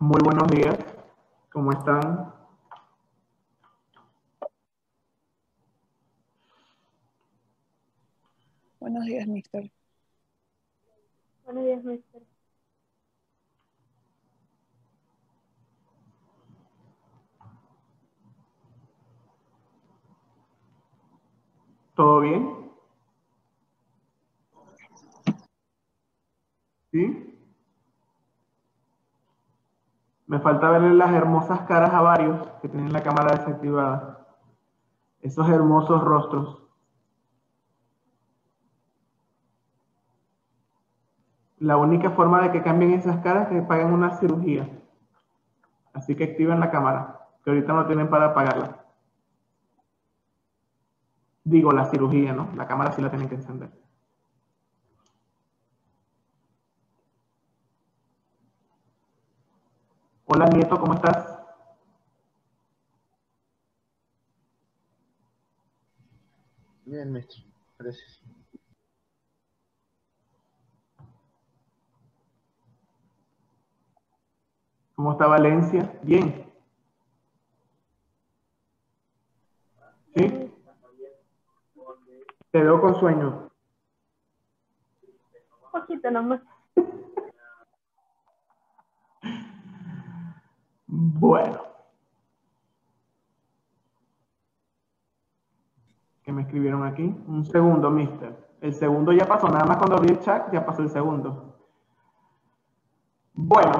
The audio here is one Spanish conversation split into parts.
Muy buenos días, ¿cómo están? Buenos días, mister. Buenos días, mister. ¿Todo bien? ¿Sí? Me falta verle las hermosas caras a varios que tienen la cámara desactivada. Esos hermosos rostros. La única forma de que cambien esas caras es que paguen una cirugía. Así que activen la cámara, que ahorita no tienen para pagarla. Digo, la cirugía, ¿no? La cámara sí la tienen que encender. Hola, Nieto, ¿cómo estás? Bien, maestro. Gracias. ¿Cómo está Valencia? Bien. Bien, ¿Sí? mister. Te veo con sueño. Un poquito nomás. Bueno. ¿Qué me escribieron aquí? Un segundo, mister. El segundo ya pasó, nada más cuando abrí el chat ya pasó el segundo. Bueno,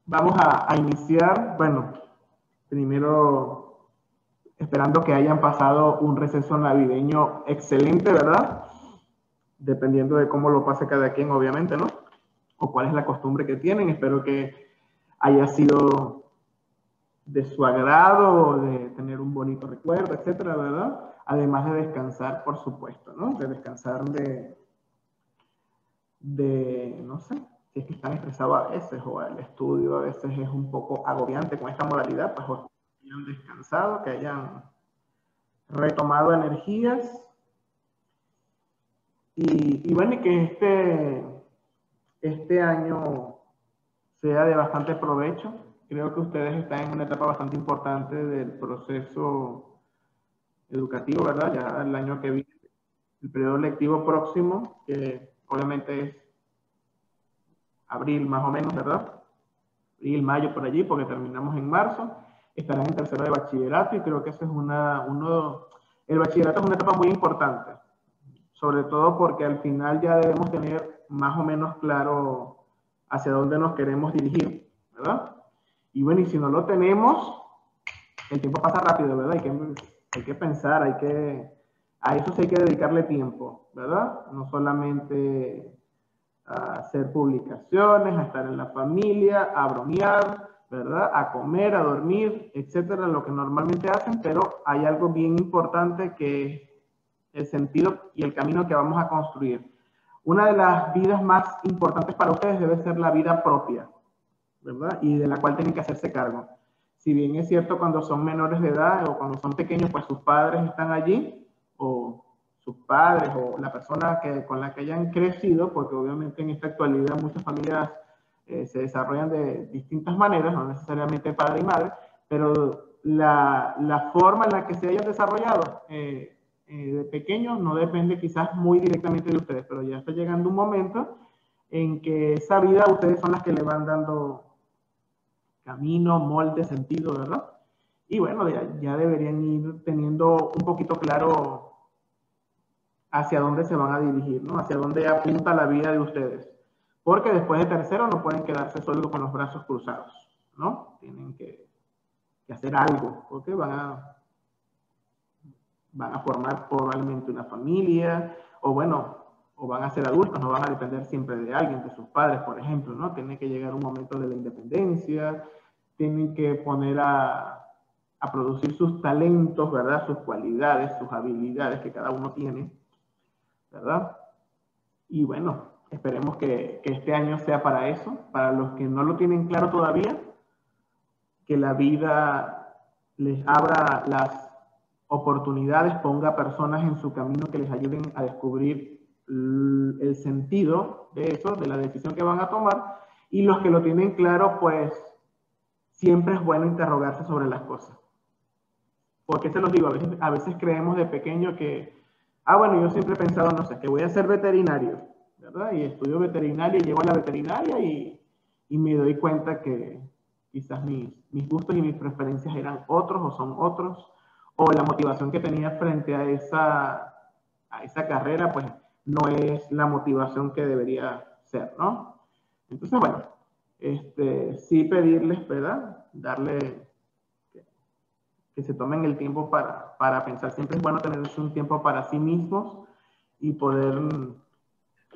vamos a iniciar. Bueno, primero esperando que hayan pasado un receso navideño excelente, ¿verdad? Dependiendo de cómo lo pase cada quien, obviamente, ¿no? O cuál es la costumbre que tienen. Espero que haya sido de su agrado, de tener un bonito recuerdo, etcétera, ¿verdad? Además de descansar, por supuesto, ¿no? De descansar no sé, si es que están estresados a veces o el estudio a veces es un poco agobiante con esta modalidad, pues que hayan descansado, que hayan retomado energías y bueno, y que este año sea de bastante provecho. Creo que ustedes están en una etapa bastante importante del proceso educativo, ¿verdad? Ya el año que viene, el periodo lectivo próximo, que obviamente es abril más o menos, ¿verdad? Abril, mayo, por allí, porque terminamos en marzo, estarán en tercero de bachillerato y creo que eso es el bachillerato es una etapa muy importante, sobre todo porque al final ya debemos tener más o menos claro hacia dónde nos queremos dirigir, ¿verdad? Y bueno, y si no lo tenemos, el tiempo pasa rápido, ¿verdad? Hay que pensar, a eso sí hay que dedicarle tiempo, ¿verdad? No solamente a hacer publicaciones, a estar en la familia, a bromear, ¿verdad? A comer, a dormir, etcétera, lo que normalmente hacen, pero hay algo bien importante que es el sentido y el camino que vamos a construir. Una de las vidas más importantes para ustedes debe ser la vida propia, ¿verdad? Y de la cual tienen que hacerse cargo. Si bien es cierto cuando son menores de edad o cuando son pequeños, pues sus padres están allí, o sus padres o la persona con la que hayan crecido, porque obviamente en esta actualidad muchas familias se desarrollan de distintas maneras, no necesariamente padre y madre, pero la forma en la que se hayan desarrollado de pequeños no depende quizás muy directamente de ustedes, pero ya está llegando un momento en que esa vida ustedes son las que le van dando camino, molde, sentido, ¿verdad? Y bueno, ya deberían ir teniendo un poquito claro hacia dónde se van a dirigir, ¿no? Hacia dónde apunta la vida de ustedes. Porque después de tercero no pueden quedarse solo con los brazos cruzados, ¿no? Tienen que hacer algo, porque van a formar probablemente una familia, o bueno, o van a ser adultos, no van a depender siempre de alguien, de sus padres, por ejemplo, ¿no? Tiene que llegar un momento de la independencia, tienen que poner a producir sus talentos, ¿verdad? Sus cualidades, sus habilidades que cada uno tiene, ¿verdad? Y bueno, esperemos que este año sea para eso, para los que no lo tienen claro todavía, que la vida les abra las oportunidades, ponga personas en su camino que les ayuden a descubrir el sentido de eso, de la decisión que van a tomar, y los que lo tienen claro, pues siempre es bueno interrogarse sobre las cosas. ¿Por qué se los digo? A veces creemos de pequeño que, bueno, yo siempre he pensado, no sé, que voy a ser veterinario, ¿verdad? Y estudio veterinaria y llego a la veterinaria y me doy cuenta que quizás mis gustos y mis preferencias eran otros o son otros, o la motivación que tenía frente a esa carrera, pues no es la motivación que debería ser, ¿no? Entonces, bueno, sí pedirles, ¿verdad? Darle que se tomen el tiempo para pensar. Siempre es bueno tenerse un tiempo para sí mismos y poder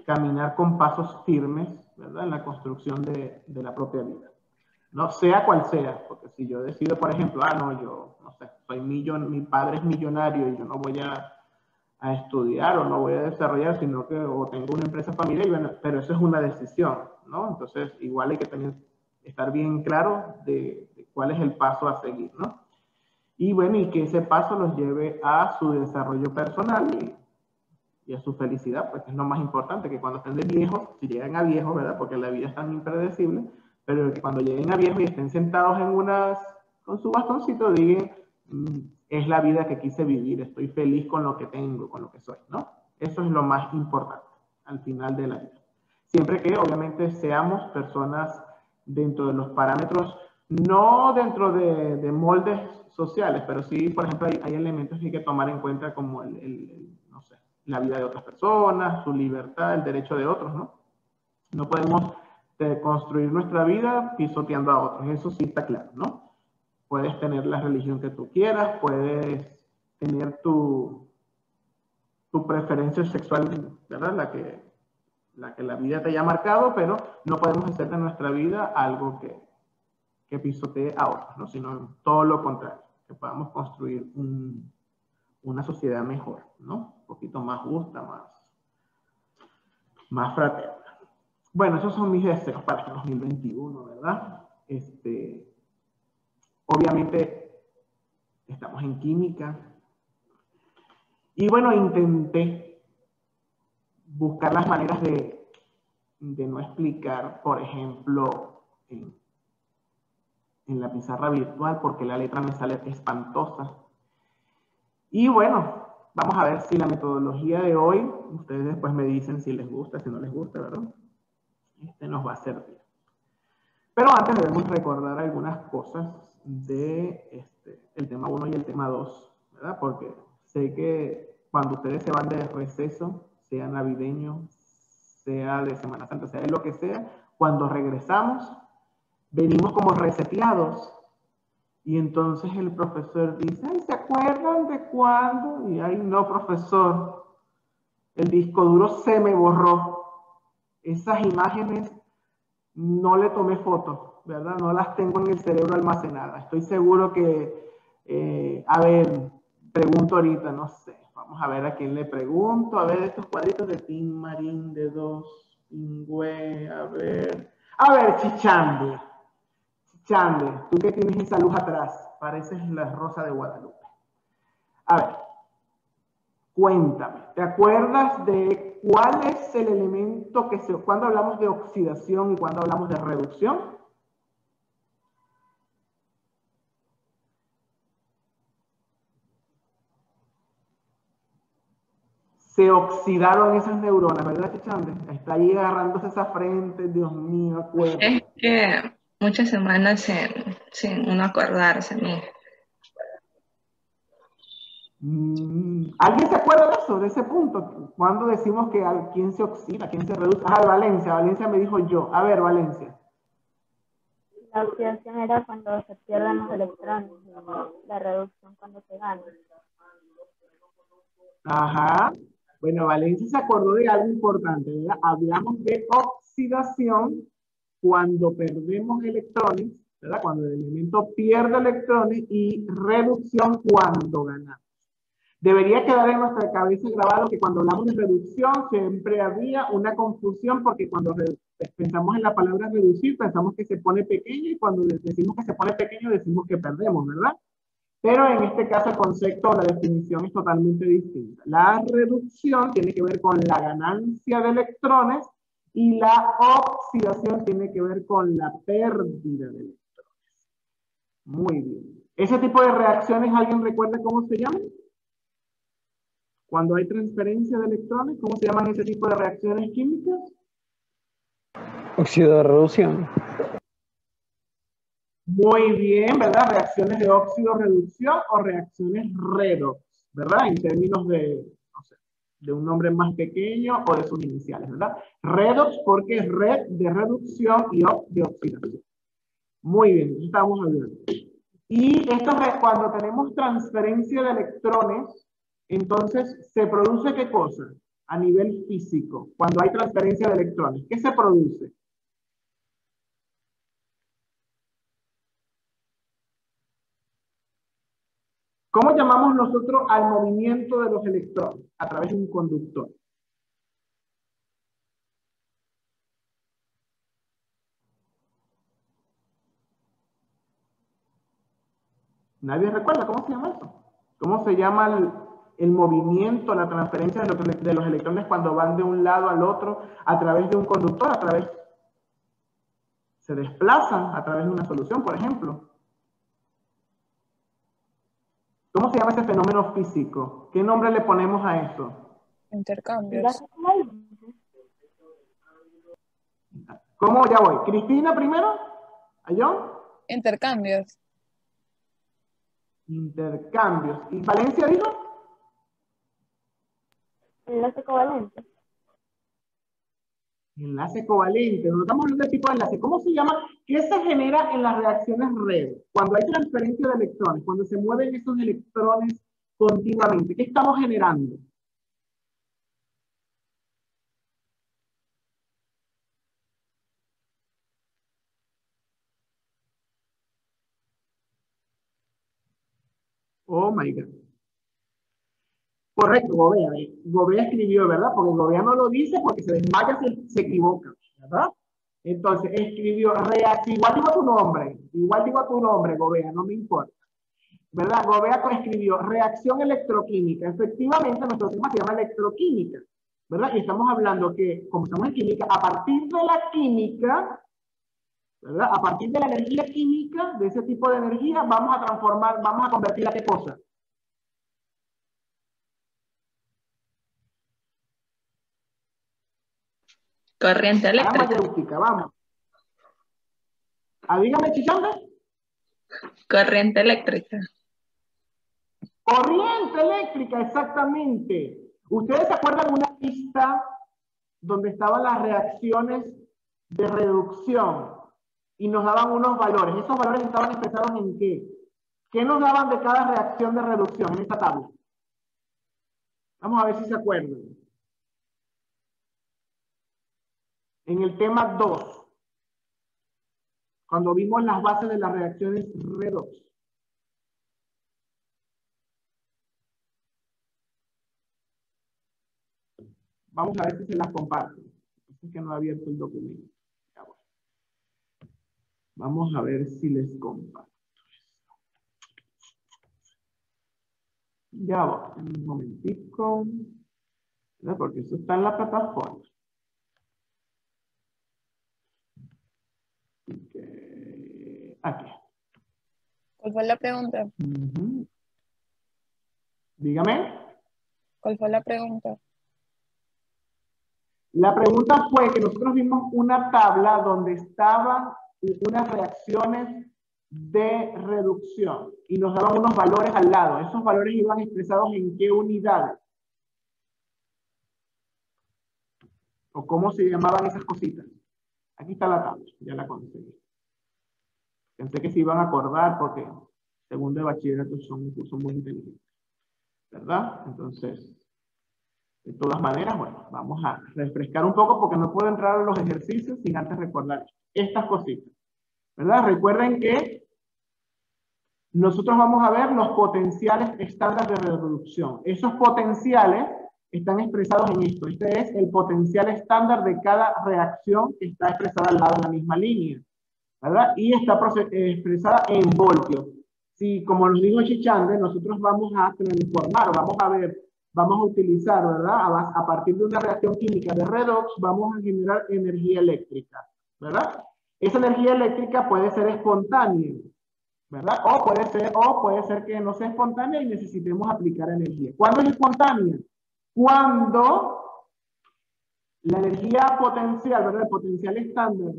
caminar con pasos firmes, ¿verdad? En la construcción de la propia vida. No sea cual sea, porque si yo decido, por ejemplo, no, yo, no sé, mi padre es millonario y yo no voy a estudiar o no voy a desarrollar, sino que o tengo una empresa familiar, y bueno, pero eso es una decisión, ¿no? Entonces, igual hay que estar bien claro de cuál es el paso a seguir, ¿no? Y bueno, y que ese paso los lleve a su desarrollo personal y a su felicidad, pues es lo más importante, que cuando estén de viejos, si llegan a viejos, ¿verdad? Porque la vida es tan impredecible, pero que cuando lleguen a viejos y estén sentados con su bastoncito, digan, es la vida que quise vivir, estoy feliz con lo que tengo, con lo que soy, ¿no? Eso es lo más importante al final de la vida. Siempre que obviamente seamos personas dentro de los parámetros, no dentro de moldes sociales, pero sí, por ejemplo, hay elementos que hay que tomar en cuenta como no sé, la vida de otras personas, su libertad, el derecho de otros, ¿no? No podemos construir nuestra vida pisoteando a otros, eso sí está claro, ¿no? Puedes tener la religión que tú quieras, puedes tener tu preferencia sexual, ¿verdad? La que la vida te haya marcado, pero no podemos hacer de nuestra vida algo que pisotee a otros, ¿no? Sino todo lo contrario, que podamos construir una sociedad mejor, ¿no? Un poquito más justa, más fraterna. Bueno, esos son mis deseos para este 2021, ¿verdad? Obviamente estamos en química. Y bueno, intenté buscar las maneras de no explicar, por ejemplo, en la pizarra virtual, porque la letra me sale espantosa. Y bueno, vamos a ver si la metodología de hoy, ustedes después me dicen si les gusta, si no les gusta, ¿verdad? Nos va a servir. Pero antes debemos recordar algunas cosas de el tema 1 y el tema 2, ¿verdad? Porque sé que cuando ustedes se van de receso, sea navideño, sea de Semana Santa, sea de lo que sea, cuando regresamos, venimos como reseteados. Y entonces el profesor dice, ay, ¿se acuerdan de cuándo? Y ay, no, profesor, el disco duro se me borró. Esas imágenes no le tomé fotos, ¿verdad? No las tengo en el cerebro almacenadas. Estoy seguro que, a ver, pregunto ahorita, no sé. Vamos a ver a quién le pregunto. A ver, estos cuadritos de Tim Marín, de Dos, Pingüe, a ver. A ver, Chichande. Chichande, tú que tienes esa luz atrás, pareces la Rosa de Guadalupe. A ver, cuéntame, ¿te acuerdas de cuál es el elemento cuando hablamos de oxidación y cuando hablamos de reducción? Se oxidaron esas neuronas, ¿verdad, Chichande? Está ahí agarrándose esa frente, Dios mío, acuérdate. Es que muchas semanas sin uno acordarse, mía. ¿Alguien se acuerda de eso, de ese punto? Cuando decimos que quién se oxida, quién se reduce. Valencia me dijo yo. A ver, Valencia. La oxidación era cuando se pierden los electrones y la reducción cuando se ganan. Ajá. Bueno, Valencia se acordó de algo importante, ¿verdad? Hablamos de oxidación cuando perdemos electrones, ¿verdad? Cuando el elemento pierde electrones, y reducción cuando ganamos. Debería quedar en nuestra cabeza grabado que cuando hablamos de reducción siempre había una confusión, porque cuando pensamos en la palabra reducir, pensamos que se pone pequeño, y cuando decimos que se pone pequeño decimos que perdemos, ¿verdad? Pero en este caso el concepto o la definición es totalmente distinta. La reducción tiene que ver con la ganancia de electrones y la oxidación tiene que ver con la pérdida de electrones. Muy bien. ¿Ese tipo de reacciones alguien recuerda cómo se llaman? Cuando hay transferencia de electrones, ¿cómo se llaman ese tipo de reacciones químicas? Óxido de reducción. Muy bien, ¿verdad? Reacciones de óxido-reducción o reacciones redox, ¿verdad? En términos de, no sé, de un nombre más pequeño o de sus iniciales, ¿verdad? Redox porque es red de reducción y ox de oxidación. Muy bien, estamos hablando. Y esto es cuando tenemos transferencia de electrones, entonces se produce ¿qué cosa? A nivel físico, cuando hay transferencia de electrones. ¿Qué se produce? ¿Cómo llamamos nosotros al movimiento de los electrones? A través de un conductor. ¿Nadie recuerda cómo se llama eso? ¿Cómo se llama el movimiento, la transferencia de los electrones cuando van de un lado al otro a través de un conductor? Se desplazan a través de una solución, por ejemplo. ¿Cómo se llama ese fenómeno físico? ¿Qué nombre le ponemos a eso? Intercambios. ¿Cómo? Ya voy. ¿Cristina primero? ¿A John? Intercambios. Intercambios. ¿Y Valencia dijo? Enlace covalente. Enlace covalente. No estamos hablando de tipo de enlace. ¿Cómo se llama? ¿Qué se genera en las reacciones red? Cuando hay transferencia de electrones, cuando se mueven esos electrones continuamente, ¿qué estamos generando? Oh my God. Correcto, Gobea. Gobea escribió, ¿verdad? Porque Gobea no lo dice porque se desmaya si se equivoca, ¿verdad? Entonces, escribió, igual digo tu nombre, Gobea, no me importa. ¿Verdad? Gobea escribió reacción electroquímica. Efectivamente, nuestro tema se llama electroquímica, ¿verdad? Y estamos hablando que, como estamos en química, a partir de la química, ¿verdad? A partir de la energía química, de ese tipo de energía, vamos a transformar, vamos a convertirla, ¿qué cosa? Corriente eléctrica. Mayéutica, vamos. Dígame, Chichanda. Corriente eléctrica. Corriente eléctrica, exactamente. ¿Ustedes se acuerdan de una pista donde estaban las reacciones de reducción y nos daban unos valores? ¿Esos valores estaban expresados en qué? ¿Qué nos daban de cada reacción de reducción en esta tabla? Vamos a ver si se acuerdan. En el tema 2, cuando vimos las bases de las reacciones redox. Vamos a ver si se las comparto. Es que no he abierto el documento. Ya voy. Vamos a ver si les comparto. Ya voy. Un momentico. Porque eso está en la plataforma. Aquí. ¿Cuál fue la pregunta? Dígame. ¿Cuál fue la pregunta? La pregunta fue que nosotros vimos una tabla donde estaban unas reacciones de reducción y nos daban unos valores al lado. Esos valores iban expresados en qué unidades. O cómo se llamaban esas cositas. Aquí está la tabla, ya la conseguí. Pensé que se iban a acordar porque segundo de bachillerato son un curso muy inteligente, ¿verdad? Entonces, de todas maneras, bueno, vamos a refrescar un poco porque no puedo entrar a los ejercicios sin antes recordar estas cositas, ¿verdad? Recuerden que nosotros vamos a ver los potenciales estándar de reducción. Esos potenciales están expresados en esto. Este es el potencial estándar de cada reacción que está expresada al lado de la misma línea, ¿verdad? Y está expresada en voltios. si, como nos dijo Chichande, nosotros vamos a transformar, vamos a utilizar, ¿verdad? A partir de una reacción química de redox, vamos a generar energía eléctrica, ¿verdad? Esa energía eléctrica puede ser espontánea, ¿verdad? O puede ser que no sea espontánea y necesitemos aplicar energía. ¿Cuándo es espontánea? Cuando la energía potencial, ¿verdad? El potencial estándar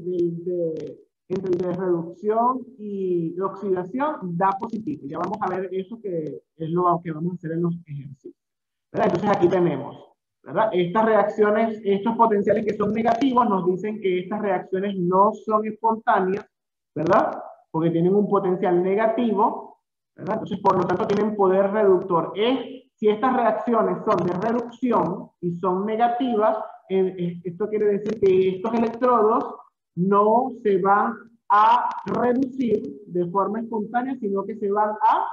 entre el de reducción y de oxidación da positivo. Ya vamos a ver eso que es lo que vamos a hacer en los ejercicios, ¿verdad? Entonces aquí tenemos, ¿verdad? Estas reacciones, estos potenciales que son negativos nos dicen que estas reacciones no son espontáneas, ¿verdad? Porque tienen un potencial negativo, ¿verdad? Entonces, por lo tanto, tienen poder reductor. Si estas reacciones son de reducción y son negativas, esto quiere decir que estos electrodos no se van a reducir de forma espontánea, sino que se van a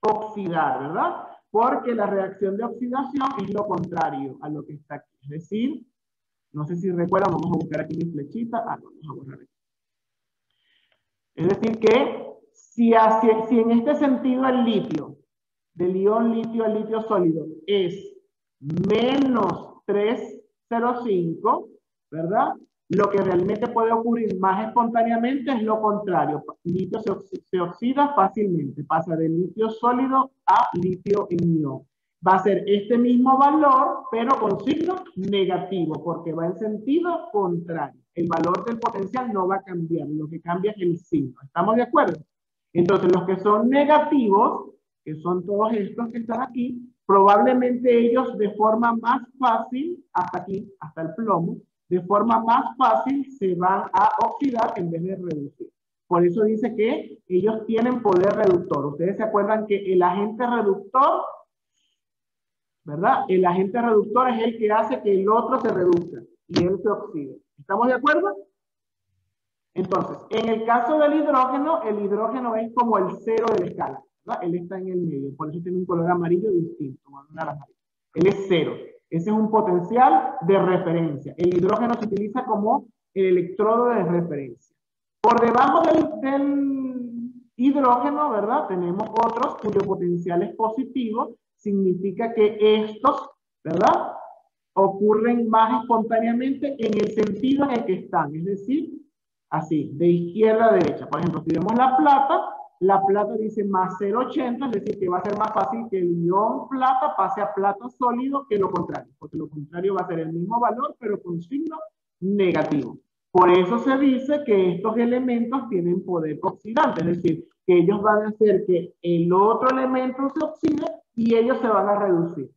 oxidar, ¿verdad? Porque la reacción de oxidación es lo contrario a lo que está aquí. Es decir, no sé si recuerdan, vamos a buscar aquí mi flechita. Vamos a borrar aquí. Es decir que si en este sentido el litio, del ion litio al litio sólido, es menos 3,05, ¿verdad? Lo que realmente puede ocurrir más espontáneamente es lo contrario. Litio se oxida fácilmente, pasa del litio sólido a litio en ion. Va a ser este mismo valor, pero con signo negativo, porque va en sentido contrario. El valor del potencial no va a cambiar, lo que cambia es el signo. ¿Estamos de acuerdo? Entonces, los que son negativos, que son todos estos que están aquí, probablemente ellos de forma más fácil, hasta aquí, hasta el plomo, de forma más fácil se van a oxidar en vez de reducir. Por eso dice que ellos tienen poder reductor. Ustedes se acuerdan que el agente reductor, ¿verdad? El agente reductor es el que hace que el otro se reduzca y él se oxide. ¿Estamos de acuerdo? Entonces, en el caso del hidrógeno, el hidrógeno es como el cero de la escala, ¿verdad? Él está en el medio, por eso tiene un color amarillo distinto. Él es cero. Ese es un potencial de referencia. El hidrógeno se utiliza como el electrodo de referencia. Por debajo del hidrógeno, ¿verdad? Tenemos otros cuyo potencial es positivo. Significa que estos, ¿verdad? Ocurren más espontáneamente en el sentido en el que están. Es decir, así, de izquierda a derecha. Por ejemplo, si vemos la plata dice más 0,80, es decir, que va a ser más fácil que el ion plata pase a plata sólido que lo contrario, porque lo contrario va a ser el mismo valor, pero con signo negativo. Por eso se dice que estos elementos tienen poder oxidante, es decir, que ellos van a hacer que el otro elemento se oxide y ellos se van a reducir.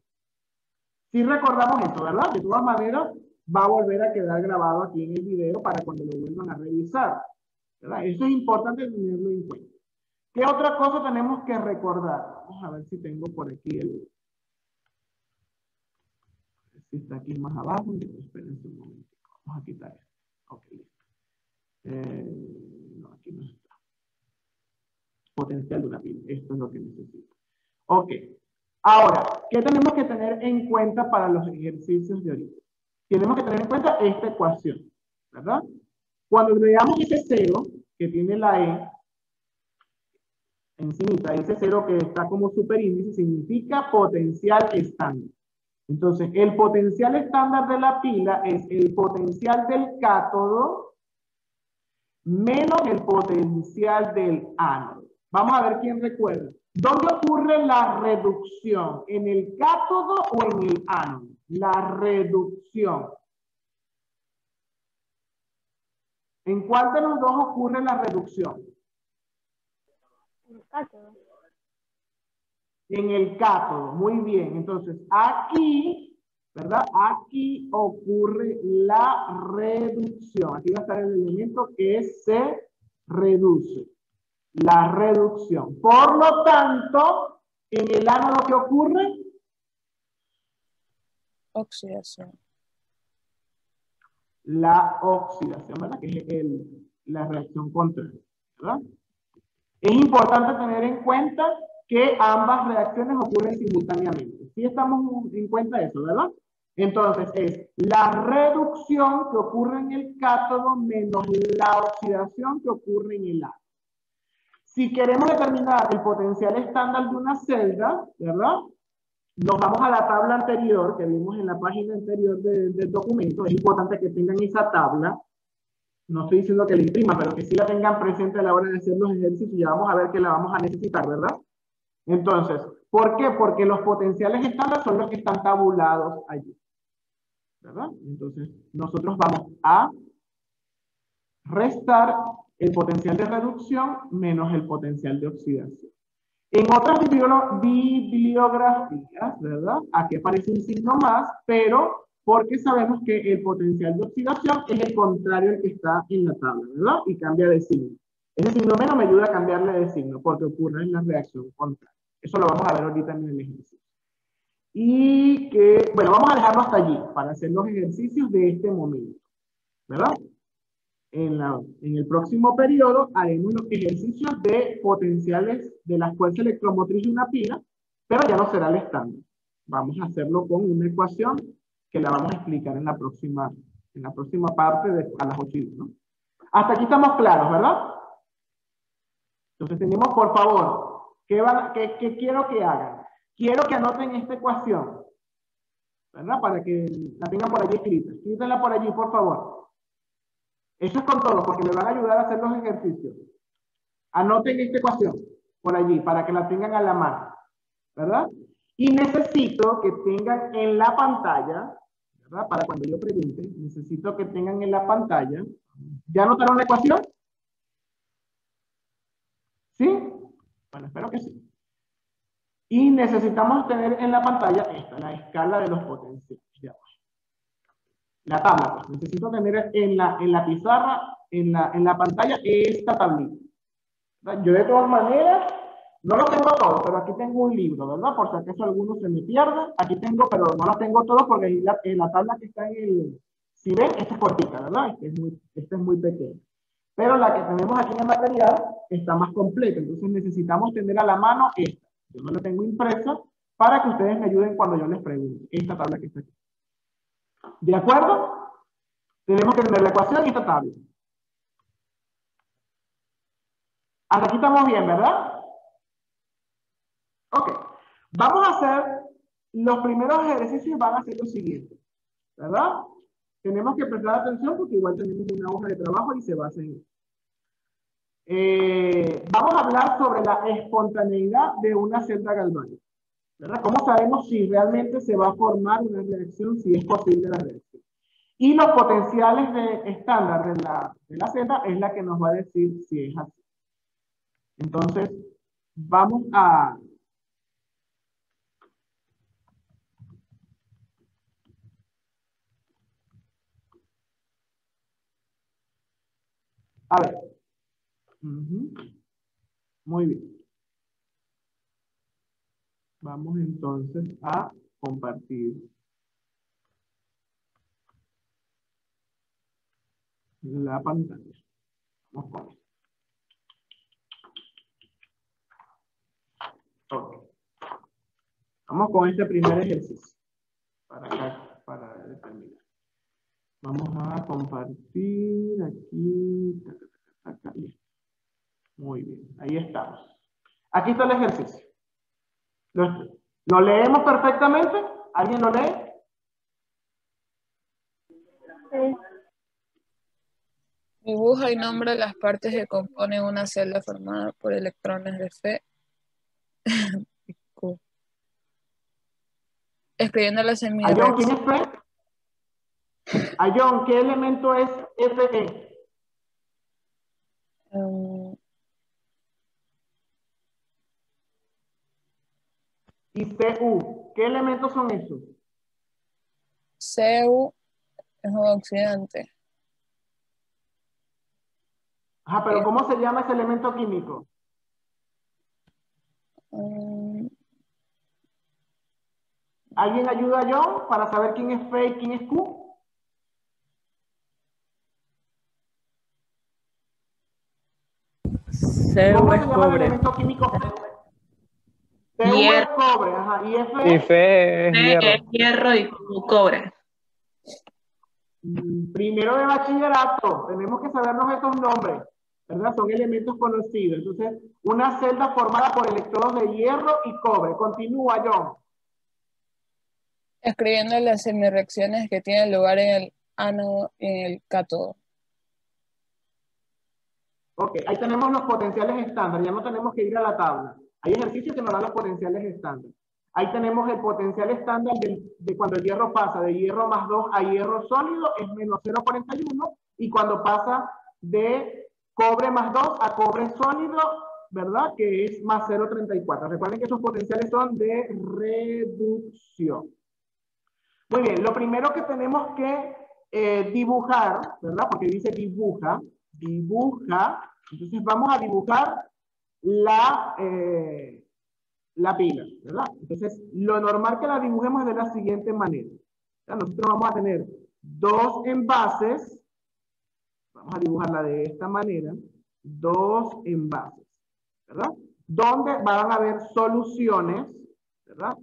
Si recordamos esto, ¿verdad? De todas maneras, va a volver a quedar grabado aquí en el video para cuando lo vuelvan a revisar, ¿verdad? Eso es importante tenerlo en cuenta. ¿Qué otra cosa tenemos que recordar? Vamos a ver si tengo por aquí si está aquí más abajo. Espérense un momento. Vamos a quitar esto. Ok, listo. No, aquí no está. Potencial de una pila. Esto es lo que necesito. Ok. Ahora, ¿qué tenemos que tener en cuenta para los ejercicios de ahorita? Tenemos que tener en cuenta esta ecuación, ¿verdad? Cuando veamos ese cero que tiene la E, encimita, ese cero que está como superíndice, significa potencial estándar. Entonces, el potencial estándar de la pila es el potencial del cátodo menos el potencial del ánodo. Vamos a ver quién recuerda. ¿Dónde ocurre la reducción? ¿En el cátodo o en el ánodo? La reducción. ¿En cuál de los dos ocurre la reducción? El cátodo. En el cátodo, muy bien. Entonces, aquí, ¿verdad? Aquí ocurre la reducción. Aquí va a estar el elemento que se reduce. La reducción. Por lo tanto, en el ánodo, ¿qué ocurre? Oxidación. La oxidación, ¿verdad? Que es la reacción contraria, ¿verdad? Es importante tener en cuenta que ambas reacciones ocurren simultáneamente. ¿Sí estamos en cuenta de eso, verdad? Entonces, es la reducción que ocurre en el cátodo menos la oxidación que ocurre en el ánodo. Si queremos determinar el potencial estándar de una celda, ¿verdad? Nos vamos a la tabla anterior que vimos en la página anterior del documento. Es importante que tengan esa tabla. No estoy diciendo que la impriman, pero que sí la tengan presente a la hora de hacer los ejercicios y ya vamos a ver que la vamos a necesitar, ¿verdad? Entonces, ¿por qué? Porque los potenciales estándar son los que están tabulados allí, ¿verdad? Entonces, nosotros vamos a restar el potencial de reducción menos el potencial de oxidación. En otras bibliografías, ¿verdad? Aquí aparece un signo más, pero porque sabemos que el potencial de oxidación es el contrario al que está en la tabla, ¿verdad? Y cambia de signo. Ese signo menos me ayuda a cambiarle de signo porque ocurre en la reacción contraria. Eso lo vamos a ver ahorita en el ejercicio. Y que, bueno, vamos a dejarlo hasta allí para hacer los ejercicios de este momento, ¿verdad? En el próximo periodo haremos los ejercicios de potenciales de la fuerza electromotriz de una pila, pero ya no será el estándar. Vamos a hacerlo con una ecuación que la vamos a explicar en la próxima parte a las 8:10, ¿no? Hasta aquí estamos claros, ¿verdad? Entonces tenemos, por favor, ¿qué quiero que hagan? Quiero que anoten esta ecuación, ¿verdad? Para que la tengan por allí escrita. Escríbenla por allí, por favor. Eso es con todo, porque me van a ayudar a hacer los ejercicios. Anoten esta ecuación por allí, para que la tengan a la mano, ¿verdad? Y necesito que tengan en la pantalla, ¿verdad? Para cuando yo pregunte, necesito que tengan en la pantalla. ¿Ya anotaron la ecuación? ¿Sí? Bueno, espero que sí. Y necesitamos tener en la pantalla esta, la escala de los potenciales. La tabla, pues. Necesito tener en la pizarra, en la pantalla, esta tablita. Yo de todas maneras, no lo tengo todo, pero aquí tengo un libro, ¿verdad? Por si acaso alguno se me pierde. Aquí tengo, pero no lo tengo todo porque en la tabla que está en el... Si ven, esta es cortita, ¿verdad? Esta es muy pequeña. Pero la que tenemos aquí en el material está más completa. Entonces necesitamos tener a la mano esta. Yo no la tengo impresa para que ustedes me ayuden cuando yo les pregunte. Esta tabla que está aquí. ¿De acuerdo? Tenemos que tener la ecuación y esta tabla. Hasta aquí estamos bien, ¿verdad? Ok. Vamos a hacer, los primeros ejercicios van a ser los siguientes, ¿verdad? Tenemos que prestar atención porque igual tenemos una hoja de trabajo y se basa en eso. Vamos a hablar sobre la espontaneidad de una celda galvánica, ¿verdad? ¿Cómo sabemos si realmente se va a formar una reacción, si es posible la reacción? Y los potenciales estándar de la celda es la que nos va a decir si es así. Entonces, vamos a... A ver. Muy bien. Vamos entonces a compartir la pantalla. Vamos con esto. Ok. Vamos con este primer ejercicio. Para determinar. Vamos a compartir aquí. Muy bien, ahí estamos. Aquí está el ejercicio. ¿Lo leemos perfectamente? ¿Alguien lo lee? Sí. Dibuja y nombra las partes que componen una celda formada por electrones de Fe y Q. Escribiendo la Ayón, ¿quién semireacción. es Fe? Ayón, ¿qué elemento es Fe? Y Cu, ¿qué elementos son esos? Cu es un oxidante. Ajá, pero ¿cómo se llama ese elemento químico? ¿Alguien ayuda a John para saber quién es Fe y quién es Q? ¿Cómo se llama el elemento químico? Cu es cobre, ajá, y Fe. Y Fe es hierro. Es hierro y cobre. Primero de bachillerato, tenemos que sabernos estos nombres. ¿verdad? Son elementos conocidos. Entonces, una celda formada por electrodos de hierro y cobre. Continúa, John. Escribiendo las semireacciones que tienen lugar en el ánodo y en el cátodo. Ok, ahí tenemos los potenciales estándar. Ya no tenemos que ir a la tabla. Hay ejercicios que nos dan los potenciales estándar. Ahí tenemos el potencial estándar de cuando el hierro pasa de hierro más 2 a hierro sólido, es menos 0,41. Y cuando pasa de cobre más 2 a cobre sólido, ¿verdad? Que es más 0,34. Recuerden que esos potenciales son de reducción. Muy bien, lo primero que tenemos que dibujar, ¿verdad? Porque dice dibuja. Entonces vamos a dibujar la pila, ¿verdad? Entonces, lo normal que la dibujemos es de la siguiente manera. O sea, nosotros vamos a tener dos envases. Vamos a dibujarla de esta manera. Dos envases, ¿verdad? Donde van a haber soluciones, ¿verdad?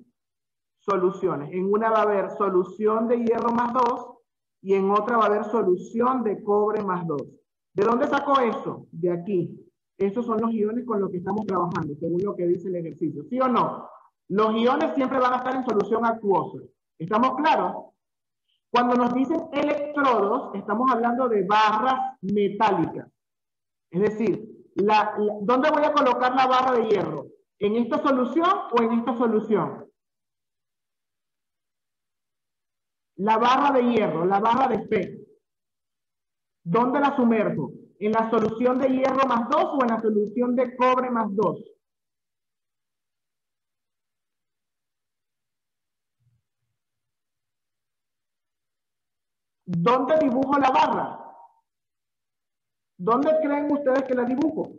Soluciones. En una va a haber solución de hierro más 2 y en otra va a haber solución de cobre más 2. ¿De dónde sacó eso? De aquí. Esos son los iones con los que estamos trabajando, según lo que dice el ejercicio. ¿Sí o no? Los iones siempre van a estar en solución acuosa. ¿Estamos claros? Cuando nos dicen electrodos, estamos hablando de barras metálicas. Es decir, ¿dónde voy a colocar la barra de hierro? ¿En esta solución o en esta solución? La barra de hierro, la barra de Fe. ¿Dónde la sumerjo? ¿En la solución de hierro más 2 o en la solución de cobre más 2? ¿Dónde dibujo la barra? ¿Dónde creen ustedes que la dibujo?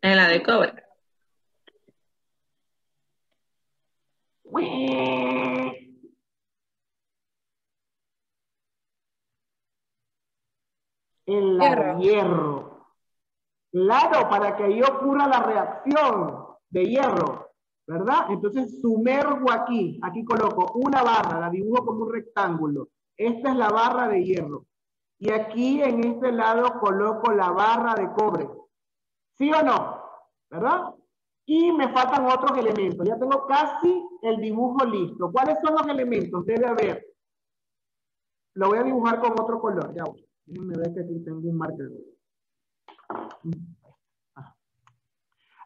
En la de cobre. En la de hierro. Claro, para que ahí ocurra la reacción de hierro, ¿verdad? Entonces sumerjo aquí, coloco una barra, la dibujo como un rectángulo. Esta es la barra de hierro. Y aquí en este lado coloco la barra de cobre. ¿Sí o no? ¿Verdad? Y me faltan otros elementos. Ya tengo casi el dibujo listo. ¿Cuáles son los elementos? Debe haber. Lo voy a dibujar con otro color. Ya voy. Déjenme ver que aquí tengo un marcador.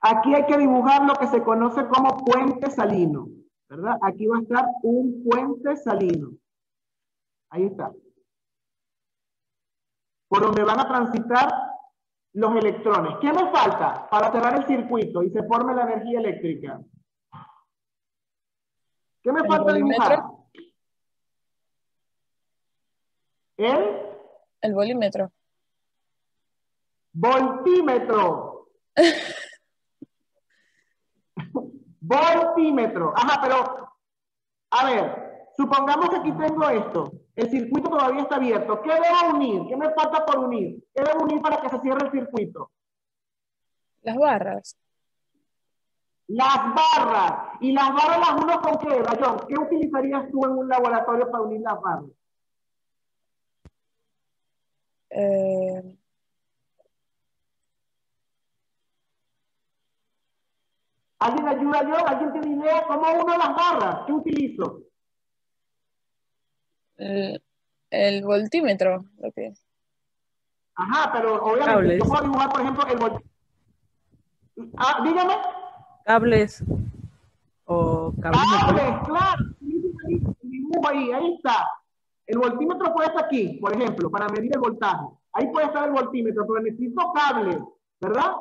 Aquí hay que dibujar lo que se conoce como puente salino, ¿verdad? Aquí va a estar un puente salino. Ahí está. Por donde van a transitar los electrones. ¿Qué me falta para cerrar el circuito y se forme la energía eléctrica? ¿Qué me falta dibujar? El volímetro. Voltímetro. Voltímetro. Ajá, pero, a ver, supongamos que aquí tengo esto. El circuito todavía está abierto. ¿Qué debo unir? ¿Qué me falta por unir? ¿Qué debo unir para que se cierre el circuito? Las barras. Las barras. ¿Y las barras las uno con qué, Rayón? ¿Qué utilizarías tú en un laboratorio para unir las barras? ¿Alguien ayuda yo? ¿Alguien tiene idea? ¿Cómo uno las barras? ¿Qué utilizo? El voltímetro. Lo que es. Ajá, pero obviamente Cables. yo puedo dibujar, por ejemplo, el voltímetro. Ah, dígame. Cables o cables. Cables, claro. Dibujo ahí está. El voltímetro puede estar aquí, por ejemplo, para medir el voltaje. Ahí puede estar el voltímetro, pero necesito cables, ¿verdad?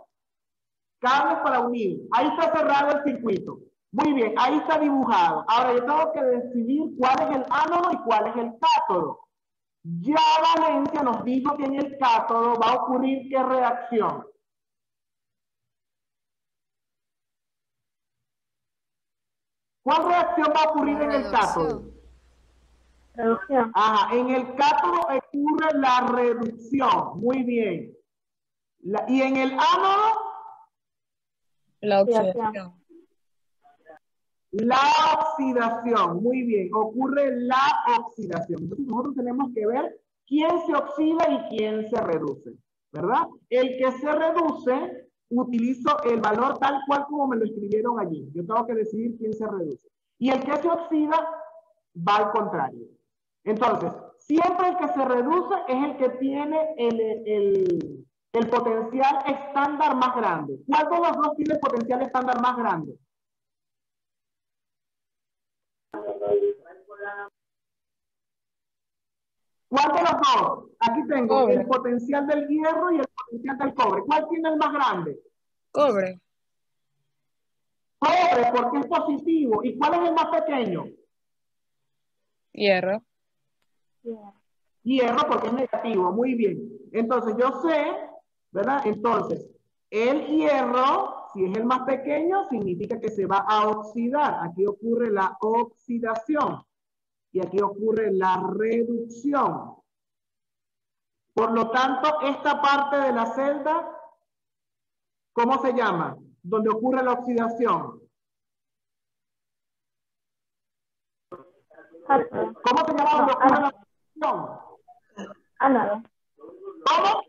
Cables para unir. Ahí está cerrado el circuito. Muy bien, ahí está dibujado. Ahora yo tengo que decidir cuál es el ánodo y cuál es el cátodo. Ya Valencia nos dijo que en el cátodo va a ocurrir ¿qué reacción? ¿Cuál reacción va a ocurrir en el cátodo? Reducción. Ajá, en el cátodo ocurre la reducción. Muy bien. Y en el ánodo, La oxidación. la oxidación. Muy bien, ocurre la oxidación. Entonces nosotros tenemos que ver quién se oxida y quién se reduce. ¿verdad? El que se reduce, utilizo el valor tal cual como me lo escribieron allí. Yo tengo que decidir quién se reduce. Y el que se oxida va al contrario. Entonces, siempre el que se reduce es el que tiene el potencial estándar más grande. ¿Cuál de los dos tiene el potencial estándar más grande? ¿Cuál de los dos? Aquí tengo Cobre. el potencial del hierro y el potencial del cobre. ¿Cuál tiene el más grande? Cobre. Cobre, porque es positivo. ¿Y cuál es el más pequeño? Hierro. Yeah. Hierro, porque es negativo. Muy bien. Entonces, yo sé, ¿verdad? Entonces, el hierro, si es el más pequeño, significa que se va a oxidar. Aquí ocurre la oxidación. Y aquí ocurre la reducción. Por lo tanto, esta parte de la celda, ¿cómo se llama? Donde ocurre la oxidación. Cátodo. ¿Cómo se llama donde ocurre la oxidación? Ánodo. ¿Cómo?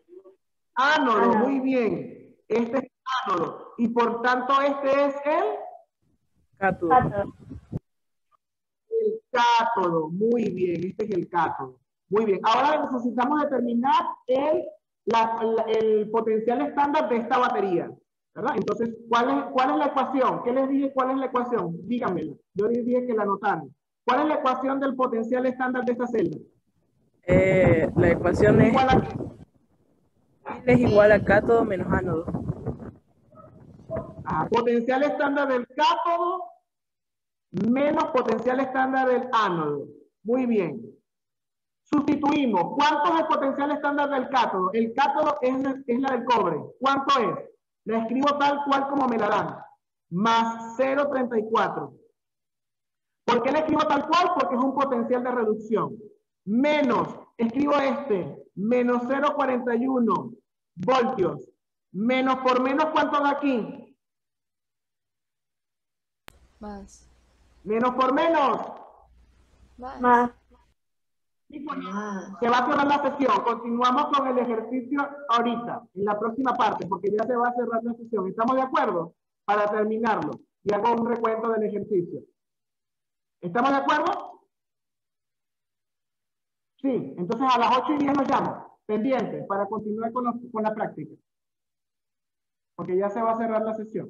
Ánodo, Ánodo. muy bien. Este es ánodo. Y por tanto, este es el Cátodo. Cátodo. cátodo. Muy bien, este es el cátodo. Muy bien. Ahora necesitamos determinar el potencial estándar de esta batería, ¿verdad? Entonces, ¿cuál es la ecuación? ¿Qué les dije? ¿Cuál es la ecuación? Díganmela. Yo les dije que la anotaran. ¿Cuál es la ecuación del potencial estándar de esta celda? La ecuación es Igual a es igual a cátodo menos ánodo. potencial estándar del cátodo menos potencial estándar del ánodo. Muy bien. Sustituimos. ¿Cuánto es el potencial estándar del cátodo? El cátodo es la del cobre. ¿Cuánto es? La escribo tal cual como me la dan. Más 0,34. ¿Por qué la escribo tal cual? Porque es un potencial de reducción. Menos, escribo menos 0,41 voltios. Menos por menos, ¿cuánto da aquí? Más. Menos por menos. Más. Se va a cerrar la sesión. Continuamos con el ejercicio ahorita, en la próxima parte, porque ya se va a cerrar la sesión. ¿Estamos de acuerdo? Para terminarlo. Y hago un recuento del ejercicio. ¿Estamos de acuerdo? Sí. Entonces a las 8:10 nos llamo. Pendientes para continuar con la práctica. Porque ya se va a cerrar la sesión.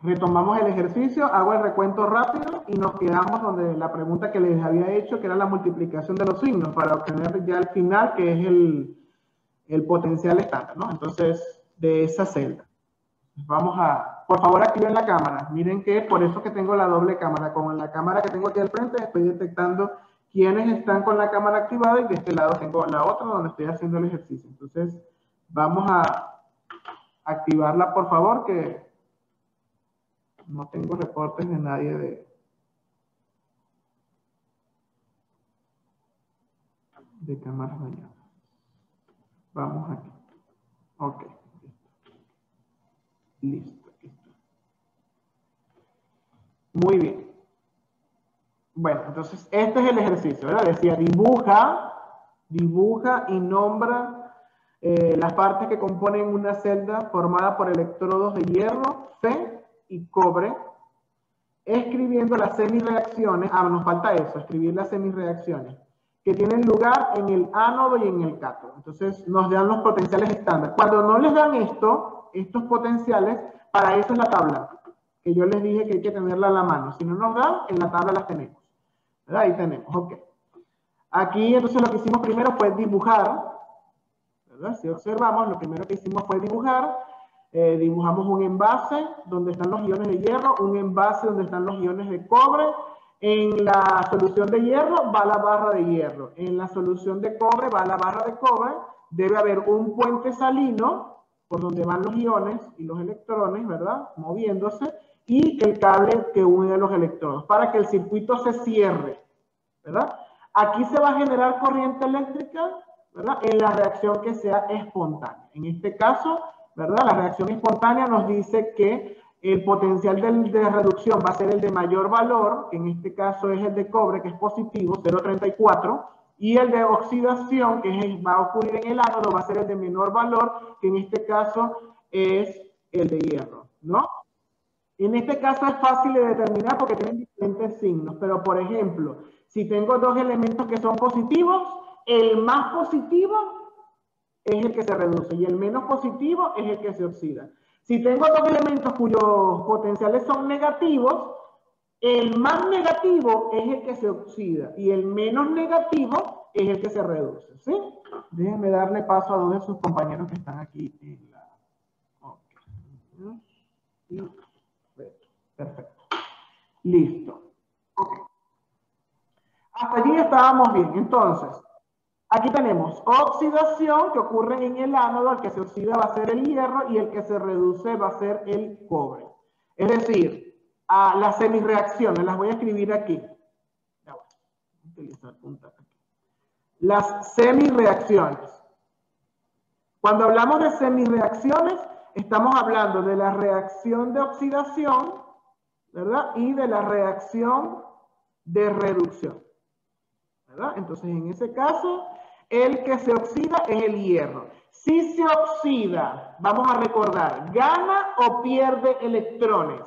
Retomamos el ejercicio, hago el recuento rápido y nos quedamos donde la pregunta que les había hecho, que era la multiplicación de los signos, para obtener ya el final, que es el potencial estándar, ¿no? Entonces, de esa celda. Vamos por favor, activen la cámara. Miren que por eso que tengo la doble cámara. Con la cámara que tengo aquí al frente, estoy detectando quiénes están con la cámara activada y de este lado tengo la otra donde estoy haciendo el ejercicio. Entonces, vamos a activarla, por favor, que no tengo reportes de nadie de cámaras dañadas. Vamos aquí. Ok. Listo. Muy bien. Bueno, entonces este es el ejercicio, ¿verdad? Decía dibuja y nombra las partes que componen una celda formada por electrodos de hierro, Fe y cobre, escribiendo las semireacciones, nos falta eso, escribir las semireacciones, que tienen lugar en el ánodo y en el cátodo. Entonces nos dan los potenciales estándar. Cuando no les dan estos potenciales, para eso es la tabla, que yo les dije que hay que tenerla a la mano. Si no nos dan, en la tabla las tenemos. ¿Verdad? Ahí tenemos, ok. Aquí entonces lo que hicimos primero fue dibujar, ¿verdad? Si observamos, lo primero que hicimos fue dibujar. Dibujamos un envase donde están los iones de hierro, un envase donde están los iones de cobre. En la solución de hierro va la barra de hierro. En la solución de cobre va la barra de cobre. Debe haber un puente salino por donde van los iones y los electrones, ¿verdad? Moviéndose. Y el cable que une los electrodos para que el circuito se cierre, ¿verdad? Aquí se va a generar corriente eléctrica, ¿verdad? En la reacción que sea espontánea. En este caso, ¿verdad? La reacción espontánea nos dice que el potencial de reducción va a ser el de mayor valor, que en este caso es el de cobre, que es positivo, 0,34, Y el de oxidación, va a ocurrir en el ánodo, va a ser el de menor valor, que en este caso es el de hierro, ¿no? En este caso es fácil de determinar porque tienen diferentes signos, pero por ejemplo, si tengo dos elementos que son positivos, el más positivo es el que se reduce y el menos positivo es el que se oxida. Si tengo dos elementos cuyos potenciales son negativos, el más negativo es el que se oxida y el menos negativo es el que se reduce, ¿sí? Déjenme darle paso a dos de sus compañeros que están aquí en la... Okay. Perfecto. Listo. Okay. Hasta allí estábamos bien. Entonces, aquí tenemos oxidación que ocurre en el ánodo, el que se oxida va a ser el hierro y el que se reduce va a ser el cobre. Es decir, a las semirreacciones, las voy a escribir aquí. Ya voy a utilizar punta aquí. Las semirreacciones. Cuando hablamos de semirreacciones, estamos hablando de la reacción de oxidación, ¿verdad? Y de la reacción de reducción, ¿verdad? Entonces, en ese caso, el que se oxida es el hierro. Si se oxida, vamos a recordar, ¿gana o pierde electrones?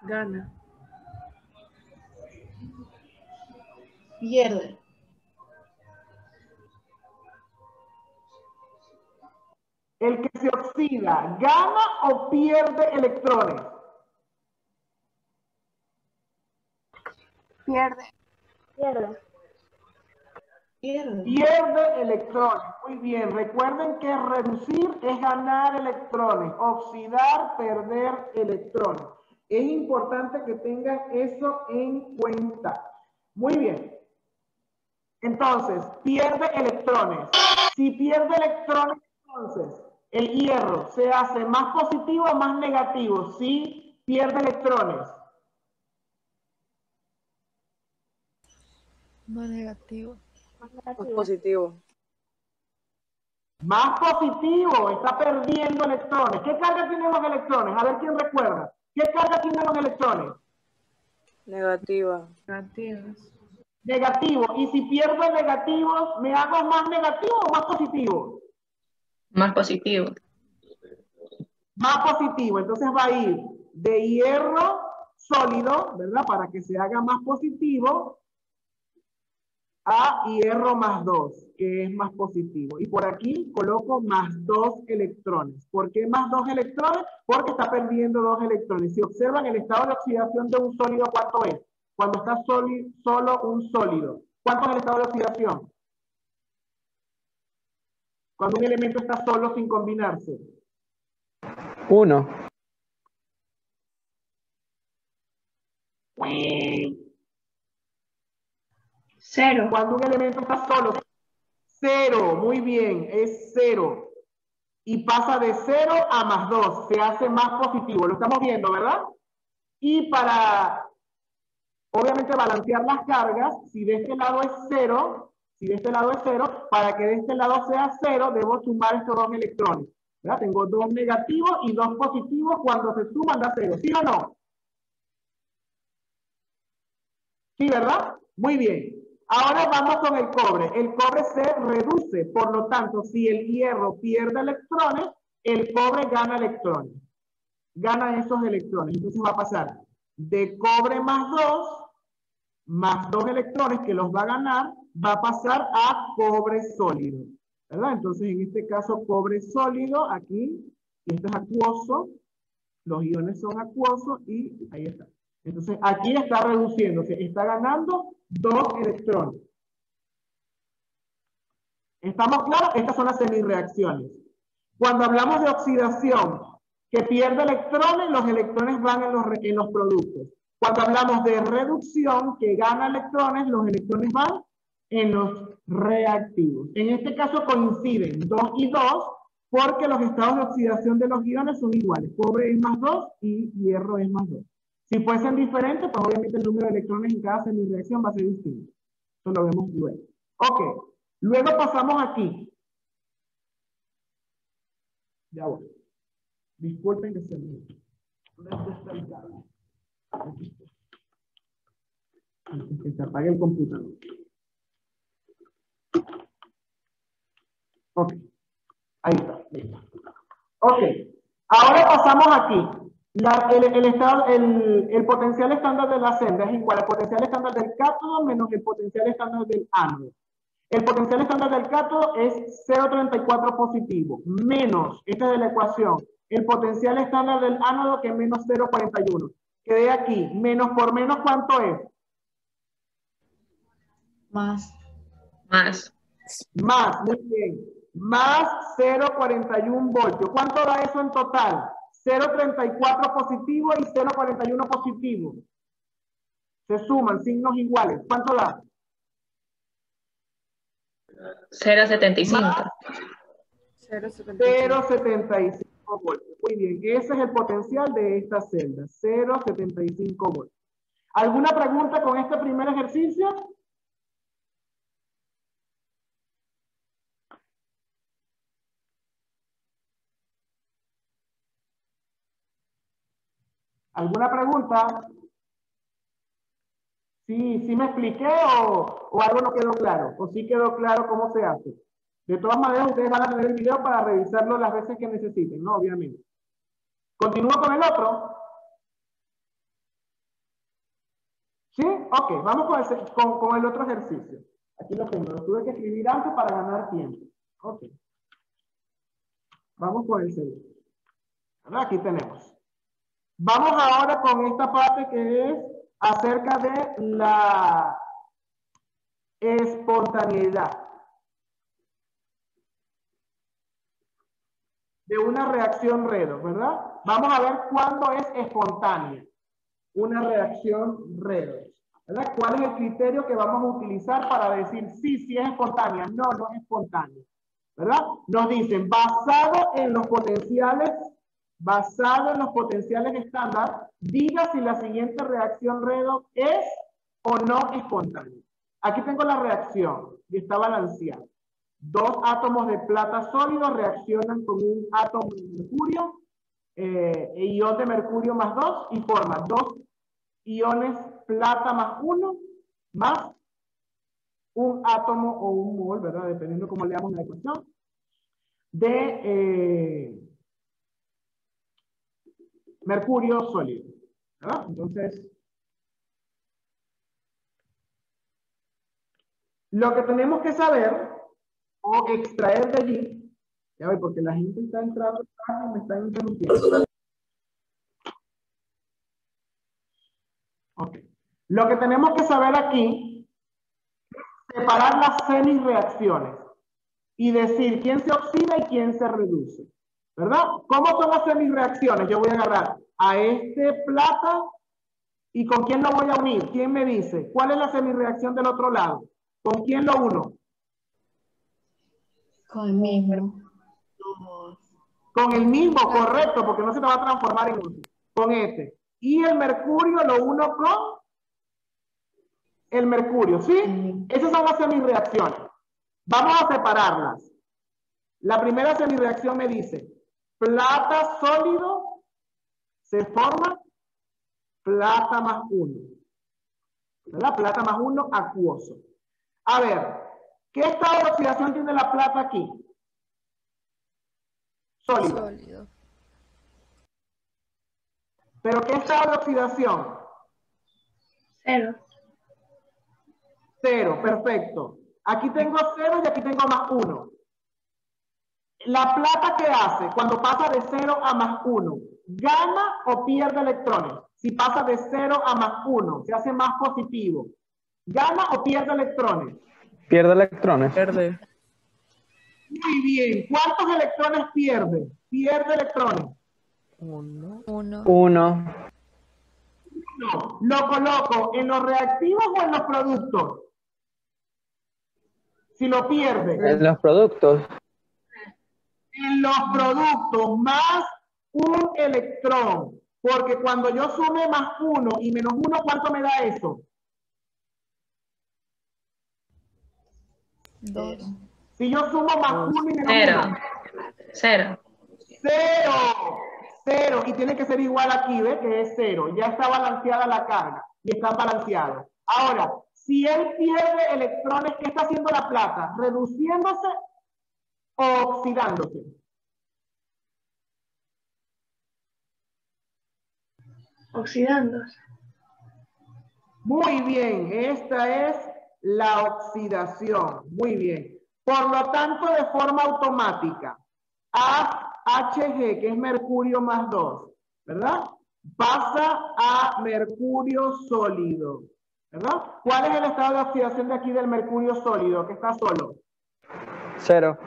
Gana. Pierde. El que se oxida, ¿gana o pierde electrones? Pierde. Pierde electrones. Muy bien. Recuerden que reducir es ganar electrones. Oxidar, perder electrones. Es importante que tengan eso en cuenta. Muy bien. Entonces, pierde electrones. Si pierde electrones, entonces, el hierro se hace más positivo o más negativo. Si pierde electrones. Más negativo. Más positivo. Más positivo, está perdiendo electrones. ¿Qué carga tienen los electrones? A ver quién recuerda. ¿Qué carga tienen los electrones? Negativa. Negativos. Negativo. Y si pierdo negativos, ¿me hago más negativo o más positivo? Más positivo. Más positivo. Entonces va a ir de hierro sólido, ¿verdad? Para que se haga más positivo, a hierro más 2, que es más positivo. Y por aquí coloco más 2 electrones. ¿Por qué más 2 electrones? Porque está perdiendo 2 electrones. Si observan el estado de oxidación de un sólido, ¿cuánto es? Cuando está solo un sólido. ¿Cuánto es el estado de oxidación? Cuando un elemento está solo sin combinarse. 1. Cero. Cuando un elemento está solo. 0, muy bien, es 0. Y pasa de 0 a más 2, se hace más positivo. Lo estamos viendo, ¿verdad? Y para, obviamente, balancear las cargas, si de este lado es 0, para que de este lado sea 0, debo sumar estos dos electrones. ¿Verdad? Tengo 2 negativos y 2 positivos, cuando se suman da 0. ¿Sí o no? Sí, ¿verdad? Muy bien. Ahora vamos con el cobre. El cobre se reduce, por lo tanto, si el hierro pierde electrones, el cobre gana electrones. Gana esos electrones. Entonces va a pasar de cobre más 2 electrones que los va a ganar, va a pasar a cobre sólido. ¿Verdad? Entonces, en este caso, cobre sólido, aquí, esto es acuoso, los iones son acuosos y ahí está. Entonces, aquí está reduciéndose, está ganando 2 electrones. ¿Estamos claros? Estas son las semirreacciones. Cuando hablamos de oxidación, que pierde electrones, los electrones van en los productos. Cuando hablamos de reducción, que gana electrones, los electrones van en los reactivos. En este caso coinciden 2 y 2, porque los estados de oxidación de los iones son iguales. Cobre es más 2 y hierro es más 2. Si fuesen diferentes, pues obviamente el número de electrones en cada semirreacción va a ser distinto. Eso lo vemos luego. Ok. Luego pasamos aquí. Ya voy. Disculpen que se me... ¿Dónde está el cable? Aquí está. Que se apague el computador. Ok. Ahí está. Listo. Ok. Ahora pasamos aquí. El potencial estándar de la celda es igual al potencial estándar del cátodo menos el potencial estándar del ánodo. El potencial estándar del cátodo es 0,34 positivo, menos, esta es de la ecuación, el potencial estándar del ánodo que es menos 0,41. Quedé aquí, menos por menos, ¿cuánto es? Más. Más, muy bien. Más 0,41 voltios. ¿Cuánto da eso en total? 0,34 positivo y 0,41 positivo. Se suman, signos iguales. ¿Cuánto da? 0,75. 0,75 voltios. Muy bien, ese es el potencial de esta celda. 0,75 voltios. ¿Alguna pregunta con este primer ejercicio? ¿Alguna pregunta? ¿Sí me expliqué o algo no quedó claro? ¿O sí quedó claro cómo se hace? De todas maneras, ustedes van a tener el video para revisarlo las veces que necesiten, ¿no? Obviamente. ¿Continúo con el otro? ¿Sí? Ok, vamos con el otro ejercicio. Aquí lo tengo, lo tuve que escribir antes para ganar tiempo. Ok. Vamos con el segundo. Aquí tenemos. Vamos ahora con esta parte que es acerca de la espontaneidad de una reacción redox, ¿verdad? Vamos a ver cuándo es espontánea una reacción redox, ¿verdad? ¿Cuál es el criterio que vamos a utilizar para decir sí es espontánea? No es espontánea, ¿verdad? Nos dicen, basado en los potenciales estándar, diga si la siguiente reacción redox es o no espontánea. Aquí tengo la reacción y está balanceada. Dos átomos de plata sólido reaccionan con un átomo de mercurio, ion de mercurio más 2 y forman dos iones plata más 1 más un átomo o un mol, ¿verdad? Dependiendo cómo leamos la ecuación, de mercurio sólido, ¿verdad? Entonces, lo que tenemos que saber o extraer de allí, ya ve, porque la gente está entrando y me está interrumpiendo. Ok. Lo que tenemos que saber aquí es separar las semirreacciones y decir quién se oxida y quién se reduce, ¿verdad? ¿Cómo son las semirreacciones? Yo voy a agarrar a este plata y ¿con quién lo voy a unir? ¿Quién me dice? ¿Cuál es la semirreacción del otro lado? ¿Con quién lo uno? Con el mismo. Con el mismo, correcto, porque no se te va a transformar en uno. Con este. Y el mercurio lo uno con el mercurio, ¿sí? Esas son las semirreacciones. Vamos a separarlas. La primera semirreacción me dice, plata sólido se forma plata más 1. ¿Verdad? Plata más 1 acuoso. A ver, ¿qué estado de oxidación tiene la plata aquí? Sólido. ¿Pero qué estado de oxidación? 0. 0, perfecto. Aquí tengo 0 y aquí tengo más 1. ¿La plata qué hace cuando pasa de 0 a más 1? ¿Gana o pierde electrones? Si pasa de 0 a más 1, se hace más positivo. ¿Gana o pierde electrones? Pierde electrones. Pierde. Muy bien. ¿Cuántos electrones pierde? Pierde electrones. 1. 1. No. ¿Lo coloco en los reactivos o en los productos? Si lo pierde. En los productos. En los productos más un electrón. Porque cuando yo sume más 1 y menos 1, ¿cuánto me da eso? 2. Si yo sumo más 1 y menos 1. 0. 0. Y tiene que ser igual aquí, ¿ves? Que es 0. Ya está balanceada la carga. Y están balanceados. Ahora, si él pierde electrones, ¿qué está haciendo la plata? ¿Reduciéndose o oxidándose? Oxidándose. Muy bien, esta es la oxidación. Muy bien. Por lo tanto, de forma automática, AHG, que es mercurio más 2, ¿verdad? Pasa a mercurio sólido, ¿verdad? ¿Cuál es el estado de oxidación de aquí del mercurio sólido, que está solo? 0.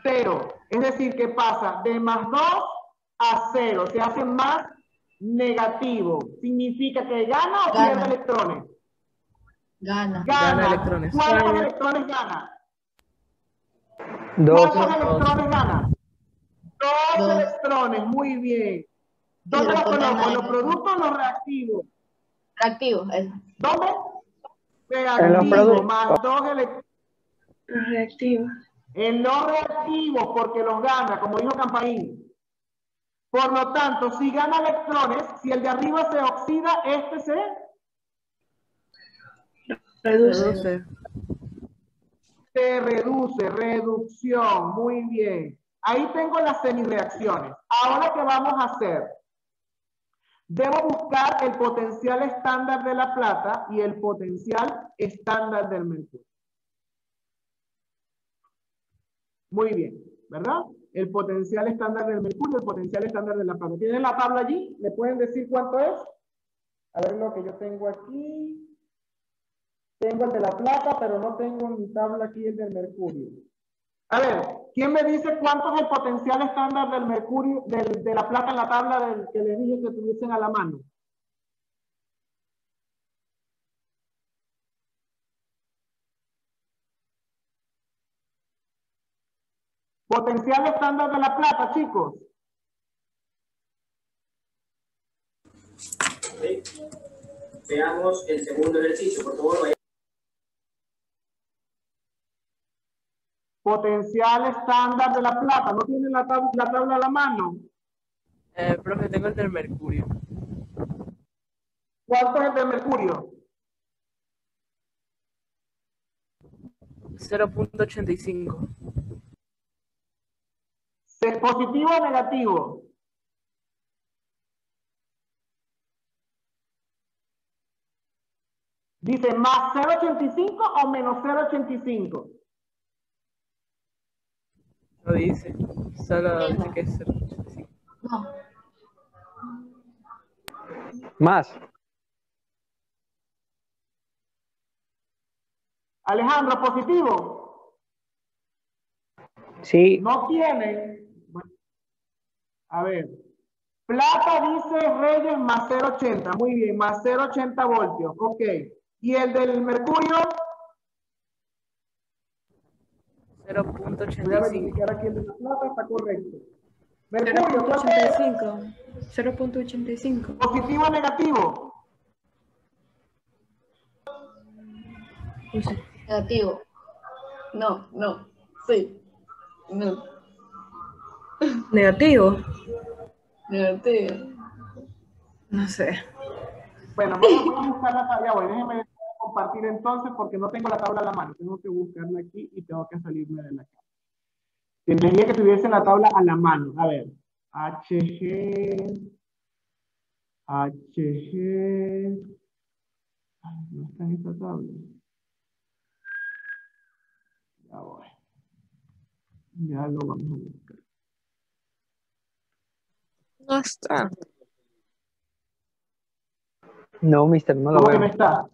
0. Es decir, que pasa de más 2 a 0. Se hace más negativo. ¿Significa que gana o pierde electrones? Gana electrones. ¿Cuántos electrones gana? 2. ¿Cuántos electrones gana? 2 electrones, muy bien. ¿Dónde los coloco? ¿En los productos o en los reactivos? Reactivos, ¿Dónde? En los Reactivos, productos. más 2 electrones. Los reactivos. En los reactivos, porque los gana, como dijo Campaín. Por lo tanto, si gana electrones, si el de arriba se oxida, este se reduce. se reduce, reducción, muy bien. Ahí tengo las semireacciones. Ahora, ¿qué vamos a hacer? Debo buscar el potencial estándar de la plata y el potencial estándar del mercurio. Muy bien, ¿verdad? El potencial estándar del mercurio, el potencial estándar de la plata. ¿Tienen la tabla allí? ¿Me pueden decir cuánto es? A ver lo que yo tengo aquí. Tengo el de la plata, pero no tengo en mi tabla aquí el del mercurio. A ver, ¿quién me dice cuánto es el potencial estándar del mercurio, de la plata en la tabla del que les dije que tuviesen a la mano? Potencial estándar de la plata, chicos. ¿Sí? Veamos el segundo ejercicio, por favor. Potencial estándar de la plata. ¿No tienen la tabla a la mano? Profe, tengo el del mercurio. ¿Cuánto es el de mercurio? 0.85. ¿Positivo o negativo? Dice más 0.85 o menos 0.85. No dice. Solo dice que es 0.85. No. Más. Alejandro, positivo. Sí. No tiene. Bueno, a ver. Plata dice Reyes más 0.80. Muy bien, más 0.80 voltios. Ok. ¿Y el del mercurio? 0.85. Voy a verificar aquí el de la plata, está correcto. Mercurio, ¿cuánto es? 0.85. ¿Positivo o negativo? Negativo. No. Sí. No. Negativo. Negativo. No sé. Bueno, voy a buscar la tabla. Ya voy, déjenme compartir entonces porque no tengo la tabla a la mano. Tengo que buscarla aquí y tengo que salirme de la casa. Tendría que tuviese la tabla a la mano. A ver. HG. Ay, no está en esta tabla. Ya voy. Ya lo vamos a buscar. No está. No, mister, no lo ¿Cómo que veo. no está?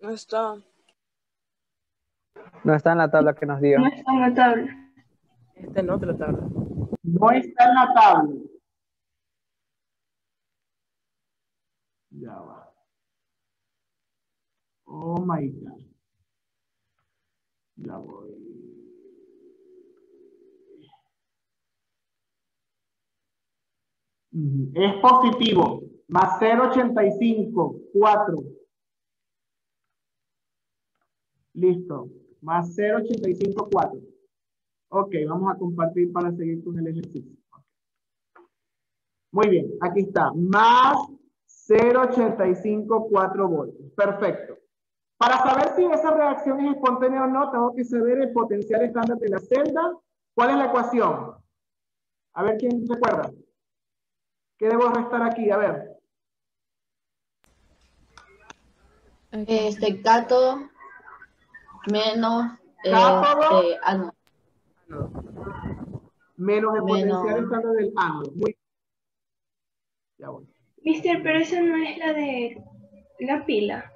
No está. No está en la tabla que nos dio. No está en la tabla. Está en otra tabla. No está en la tabla. Ya va. Oh my God. Ya voy. Es positivo. Más 0.85. 4. Listo. Más 0.85, 4. Ok, vamos a compartir para seguir con el ejercicio. Muy bien, aquí está. Más 0,854 voltios. Perfecto. Para saber si esa reacción es espontánea o no, tengo que saber el potencial estándar de la celda. ¿Cuál es la ecuación? A ver quién recuerda. ¿Qué debo restar aquí? A ver. Cátodo menos Cátodo ánodo. Menos el potencial estándar del ánodo. Muy ya voy. Mister, pero esa no es la de la pila.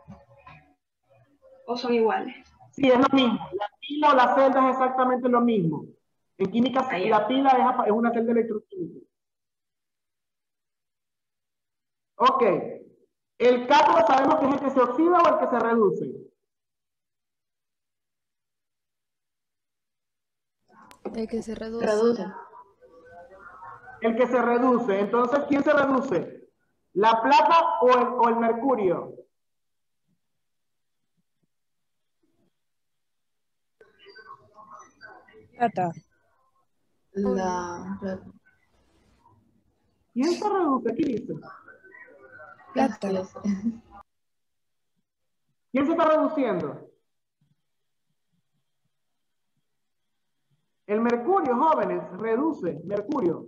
¿O son iguales? Sí, es lo mismo. La pila o la celda es exactamente lo mismo. En química, la pila es una celda electroquímica. Ok. ¿El cátodo sabemos que es el que se oxida o el que se reduce? El que se reduce. El que se reduce. Entonces, ¿quién se reduce? ¿La plata o el mercurio? Plata. La plata. ¿Quién se reduce? ¿Qué dice? Plata. ¿Quién se está reduciendo? El mercurio, jóvenes, reduce. Mercurio.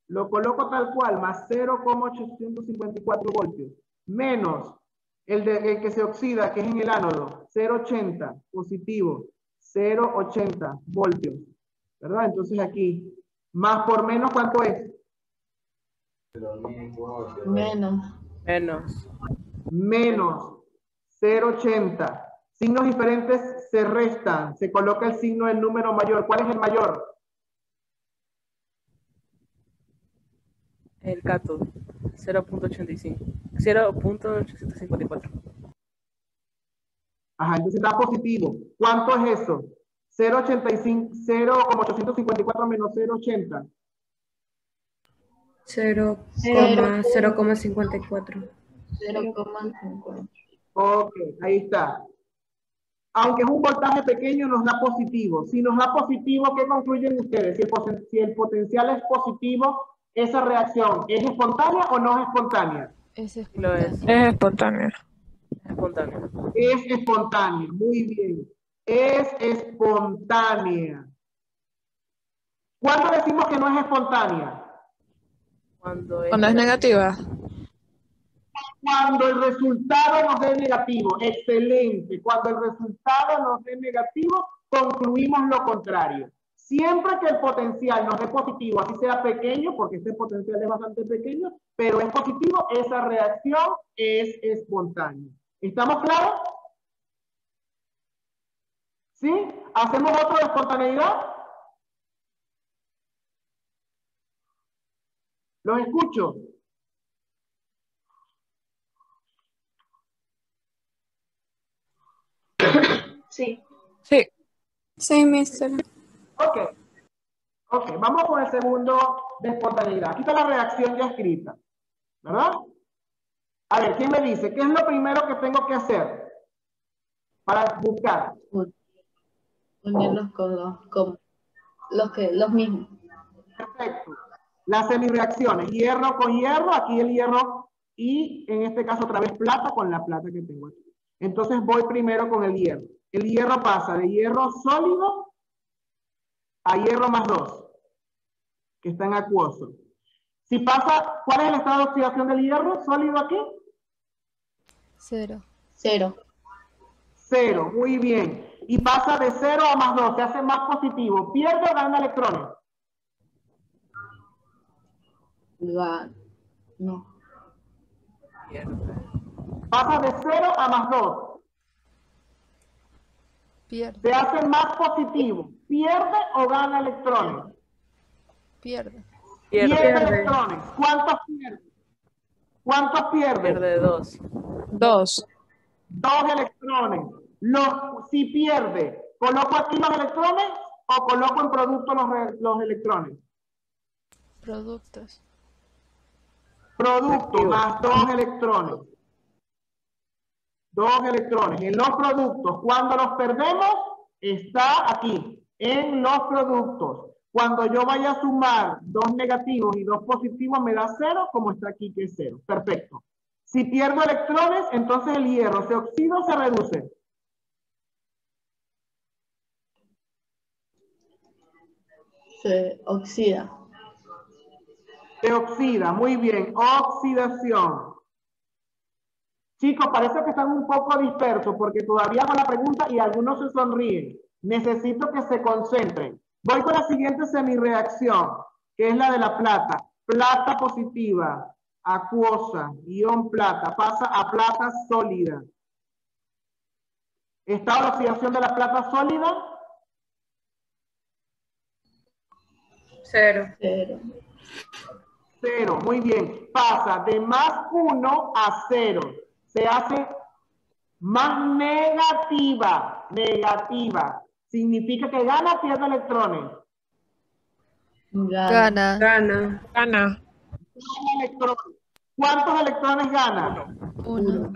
Lo coloco tal cual, más 0,854 voltios. Menos el que se oxida, que es en el ánodo, 0,80 positivo, 0,80 voltios. ¿Verdad? Entonces aquí, más por menos, ¿cuánto es? Menos 0,80. Signos diferentes se restan. Se coloca el signo del número mayor. ¿Cuál es el mayor? El cátodo, 0.85. 0.854. Ajá, entonces está positivo. ¿Cuánto es eso? 0,85, 0,854 menos 0,80. 0,54. 0,50. Ok, ahí está. Aunque es un voltaje pequeño, nos da positivo. Si nos da positivo, ¿qué concluyen ustedes? Si el potencial es positivo, ¿esa reacción es espontánea o no es espontánea? Es espontánea. Es espontánea. Es espontánea, muy bien. Es espontánea. ¿Cuándo decimos que no es espontánea? Cuando es negativa. Cuando el resultado nos dé negativo. Excelente. Cuando el resultado nos dé negativo, concluimos lo contrario. Siempre que el potencial nos dé positivo, así sea pequeño, porque este potencial es bastante pequeño, pero es positivo, esa reacción es espontánea. ¿Estamos claros? ¿Sí? ¿Hacemos otro de espontaneidad? Los escucho. Sí. Sí. Sí, mister. Ok. Ok, vamos con el segundo de espontaneidad. Aquí está la reacción ya escrita. ¿Verdad? A ver, ¿quién me dice? ¿Qué es lo primero que tengo que hacer para buscar? Unirlos con los mismos. Perfecto. Las semireacciones, hierro con hierro, aquí el hierro y en este caso otra vez plata con la plata que tengo aquí. Entonces voy primero con el hierro. El hierro pasa de hierro sólido a hierro más 2, que está en acuoso. Si pasa, ¿cuál es el estado de oxidación del hierro sólido aquí? 0. 0. 0, muy bien. Y pasa de 0 a más 2, se hace más positivo. ¿Pierde o gana electrones? No. Pasa de 0 a más 2. Pierde. Se hace más positivo. ¿Pierde o gana electrones? Pierde. Pierde electrones. ¿Cuántos pierde? ¿Cuántos pierde? Pierde 2. 2. 2 electrones. Si pierde, ¿coloco aquí los electrones o coloco en producto los electrones? Productos. Producto más 2 electrones. 2 electrones. En los productos, cuando los perdemos, está aquí, en los productos. Cuando yo vaya a sumar 2 negativos y 2 positivos, me da 0, como está aquí, que es 0. Perfecto. Si pierdo electrones, entonces el hierro se oxida o se reduce. Se oxida. Se oxida, muy bien. Oxidación. Chicos, parece que están un poco dispersos porque todavía hago la pregunta y algunos se sonríen. Necesito que se concentren. Voy con la siguiente semireacción, que es la de la plata. Plata positiva, acuosa, ion plata, pasa a plata sólida. ¿Está la oxidación de la plata sólida? 0. 0. 0, muy bien. Pasa de +1 a 0. Se hace más negativa. Negativa. Significa que gana o pierde electrones. Gana. Gana. Gana. Electrones. ¿Cuántos electrones gana? 1.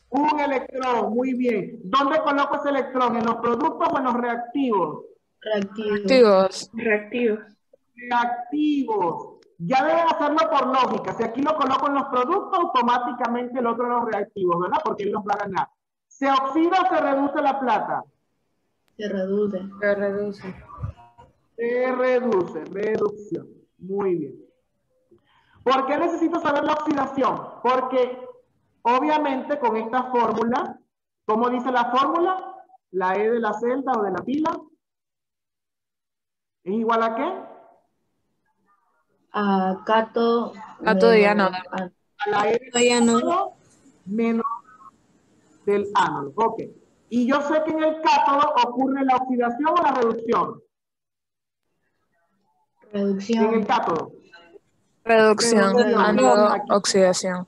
Un electrón, muy bien. ¿Dónde coloco ese electrón? ¿En los productos o en los reactivos? Reactivos. Reactivos. Reactivos. Ya deben hacerlo por lógica. Si aquí lo coloco en los productos, automáticamente el otro en los reactivos, ¿verdad? Porque él los va a ganar. ¿Se oxida o se reduce la plata? Se reduce. Se reduce. Se reduce. Reducción. Muy bien. ¿Por qué necesito saber la oxidación? Porque obviamente con esta fórmula, ¿cómo dice la fórmula? La E de la celda o de la pila. ¿Es igual a qué? A cátodo. Cátodo y ánodo. A la E del ánodo menos del ánodo. Ok. Y yo sé que en el cátodo ocurre la oxidación o la reducción. Reducción. En el cátodo. Reducción. Ánodo, Aquí. oxidación.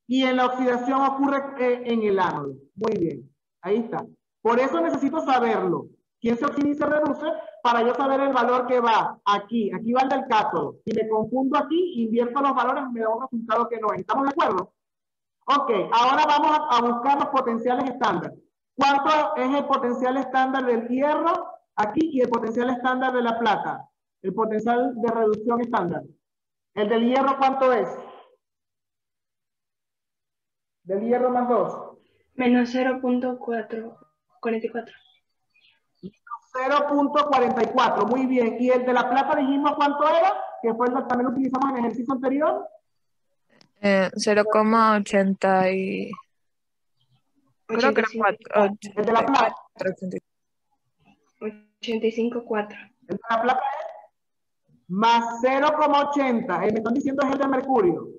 Y en la oxidación ocurre en el ánodo. Muy bien. Ahí está. Por eso necesito saberlo. ¿Quién se oxida y se reduce? Para yo saber el valor que va aquí. Aquí va el del cátodo. Si me confundo aquí, invierto los valores y me da un resultado que no es. ¿Estamos de acuerdo? Ok. Ahora vamos a buscar los potenciales estándar. ¿Cuánto es el potencial estándar del hierro aquí y el potencial estándar de la plata? El potencial de reducción estándar. ¿El del hierro cuánto es? Del hierro más 2. Menos 0.44. 0.44, muy bien. ¿Y el de la plata dijimos cuánto era? Que fue el que también lo utilizamos en el ejercicio anterior. 0,80 y... Creo que era 4. El de la plata. 85.4. El de la plata es más 0,80. Me están diciendo es el de mercurio.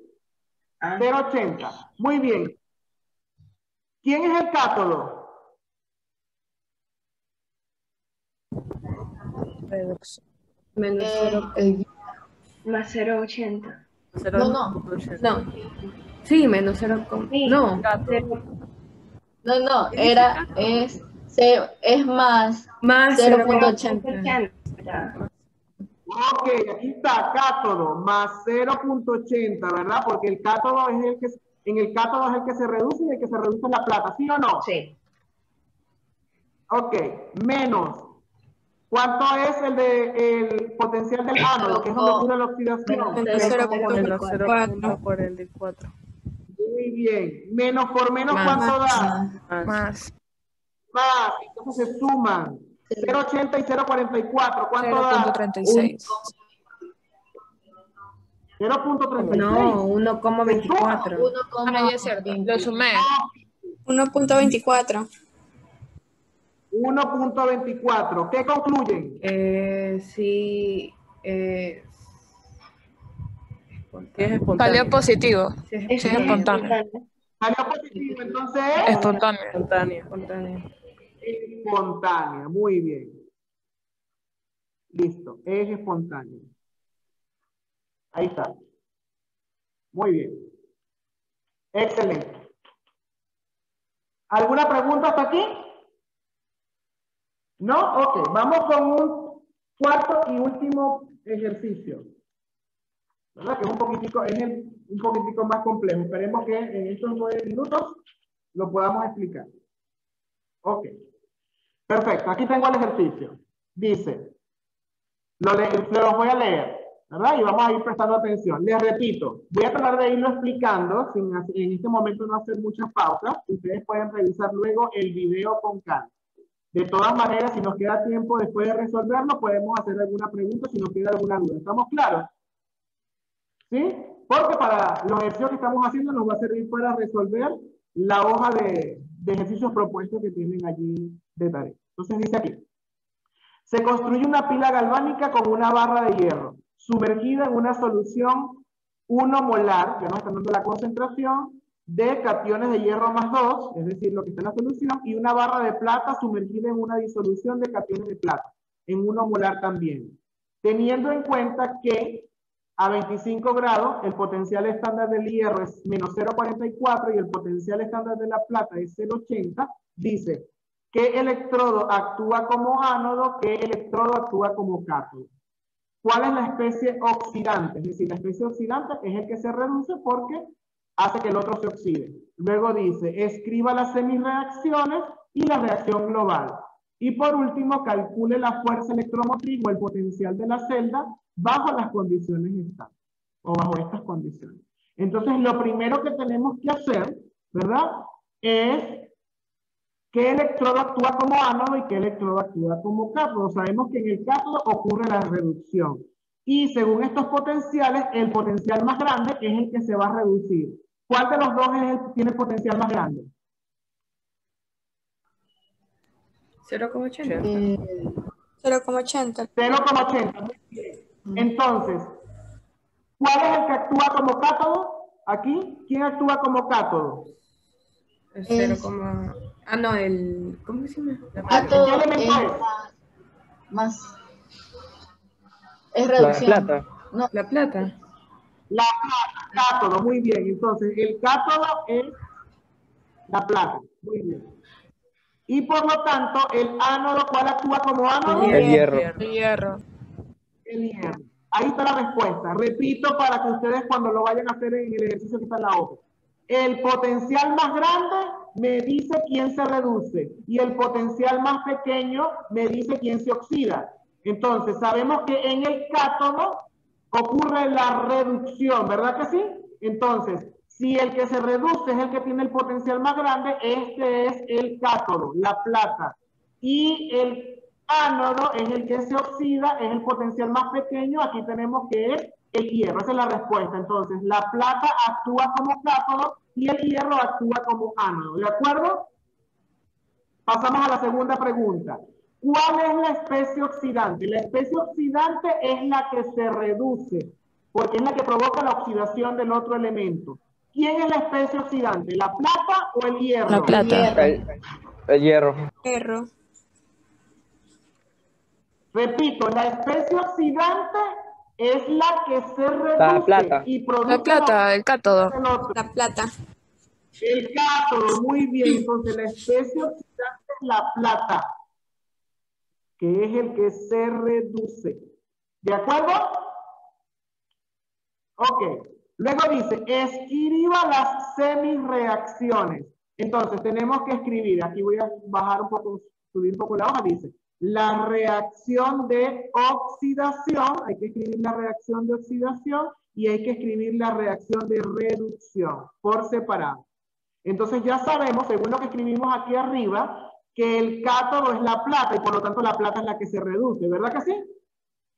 0,80. Muy bien. ¿Quién es el cátodo? Reducción. Menos 0. Más 0.80. No. Sí, menos 0. No. No, es más Más 0.80. Ok, aquí está, cátodo, más 0.80, ¿verdad? Porque el cátodo es el que, en el cátodo es el que se reduce y el que se reduce es la plata, ¿sí o no? Sí. Ok, menos. ¿Cuánto es el potencial del ánodo, que es donde ocurre la oxidación? Menos 0.44. Muy bien. Menos por menos, ¿cuánto da? Más. Más. Entonces se suman. 0.80 y 0.44. ¿Cuánto da? 0.36. 0.36. No, 1,24. Ah, ya es cierto. Lo sumé. 1.24. 1.24. ¿Qué concluyen? Sí. Es espontáneo. Salió positivo. Sí, Sí, es espontáneo. Salió positivo, entonces Espontáneo. Espontánea. espontánea. Muy bien. Listo. Es espontánea. Ahí está. Muy bien. Excelente. ¿Alguna pregunta hasta aquí? ¿No? Ok. Vamos con un cuarto y último ejercicio. ¿Verdad? Que es un poquitico más complejo. Esperemos que en estos 9 minutos lo podamos explicar. Ok. Perfecto. Aquí tengo el ejercicio. Dice, se los voy a leer. ¿verdad? Y vamos a ir prestando atención. Les repito, voy a tratar de irlo explicando, sin en este momento no hacer muchas pausas. Ustedes pueden revisar luego el video con calma. De todas maneras, si nos queda tiempo después de resolverlo, podemos hacer alguna pregunta si nos queda alguna duda. ¿Estamos claros? ¿Sí? Porque para los ejercicios que estamos haciendo nos va a servir para resolver la hoja de ejercicios propuestos que tienen allí de tarea. Entonces dice aquí, se construye una pila galvánica con una barra de hierro sumergida en una solución 1 molar, que nos está dando la concentración, de cationes de hierro más 2, es decir, lo que está en la solución, y una barra de plata sumergida en una disolución de cationes de plata, en 1 molar también. Teniendo en cuenta que a 25 grados el potencial estándar del hierro es menos 0,44 y el potencial estándar de la plata es 0,80, dice, ¿qué electrodo actúa como ánodo? ¿Qué electrodo actúa como cátodo? ¿Cuál es la especie oxidante? Es decir, la especie oxidante es el que se reduce porque hace que el otro se oxide. Luego dice, escriba las semirreacciones y la reacción global. Y por último, calcule la fuerza electromotriz o el potencial de la celda bajo las condiciones estándar, o bajo estas condiciones. Entonces, lo primero que tenemos que hacer, ¿verdad? Es qué electrodo actúa como ánodo y qué electrodo actúa como cátodo. Sabemos que en el cátodo ocurre la reducción. Y según estos potenciales, el potencial más grande es el que se va a reducir. ¿Cuál de los dos es el que tiene el potencial más grande? 0,80. 0,80. 0,80. Muy bien. Entonces, ¿cuál es el que actúa como cátodo? Aquí, ¿quién actúa como cátodo? El 0, ah, no, el... ¿Cómo se llama? Cátodo ¿Qué elemento es es? más... Es La reducción. plata. No, La plata. La plata, cátodo, muy bien. Entonces, el cátodo es la plata. Muy bien. Y por lo tanto, el ánodo, ¿cuál actúa como ánodo? El hierro. El hierro. El hierro. Ahí está la respuesta. Repito para que ustedes cuando lo vayan a hacer en el ejercicio que está en la hoja. El potencial más grande me dice quién se reduce y el potencial más pequeño me dice quién se oxida. Entonces, sabemos que en el cátodo ocurre la reducción, ¿verdad que sí? Entonces, si el que se reduce es el que tiene el potencial más grande, este es el cátodo, la plata. Y el ánodo es el que se oxida, es el potencial más pequeño, aquí tenemos que es el hierro, esa es la respuesta. Entonces, la plata actúa como cátodo y el hierro actúa como ánodo, ¿de acuerdo? Pasamos a la segunda pregunta. ¿Cuál es la especie oxidante? La especie oxidante es la que se reduce, porque es la que provoca la oxidación del otro elemento. ¿Quién es la especie oxidante? ¿La plata o el hierro? La plata. El hierro. Hierro. Repito, la especie oxidante es la que se reduce La plata. y produce La plata, el cátodo. del otro. La plata. El cátodo, muy bien. Entonces, la especie oxidante es la plata, que es el que se reduce. ¿De acuerdo? Ok. Luego dice, escriba las semirreacciones. Entonces, tenemos que escribir. Aquí voy a bajar un poco, subir un poco la hoja. Dice, la reacción de oxidación. Hay que escribir la reacción de oxidación y hay que escribir la reacción de reducción por separado. Entonces, ya sabemos, según lo que escribimos aquí arriba, que el cátodo es la plata y por lo tanto la plata es la que se reduce, ¿verdad que sí?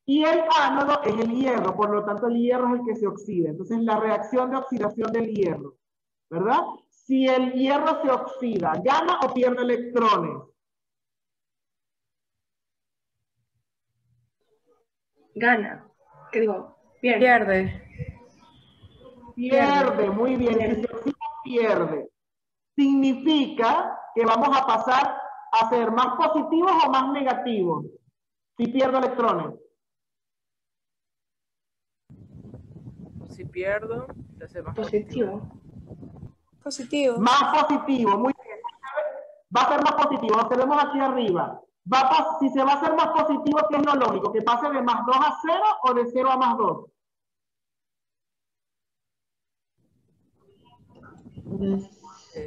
Y el ánodo es el hierro, por lo tanto el hierro es el que se oxida. Entonces la reacción de oxidación del hierro, ¿verdad? Si el hierro se oxida, ¿gana o pierde electrones? Gana. ¿Qué digo? Pierde. Pierde, muy bien. Si se oxida, pierde. Significa que vamos a pasar a ser más positivos o más negativos si pierdo electrones. Si pierdo, ya se va. Positivo. Positivo. Más positivo, muy bien. Va a ser más positivo, lo que vemos aquí arriba. Si se va a hacer más positivo, ¿qué es lo lógico? ¿Que pase de más 2 a 0 o de 0 a más 2?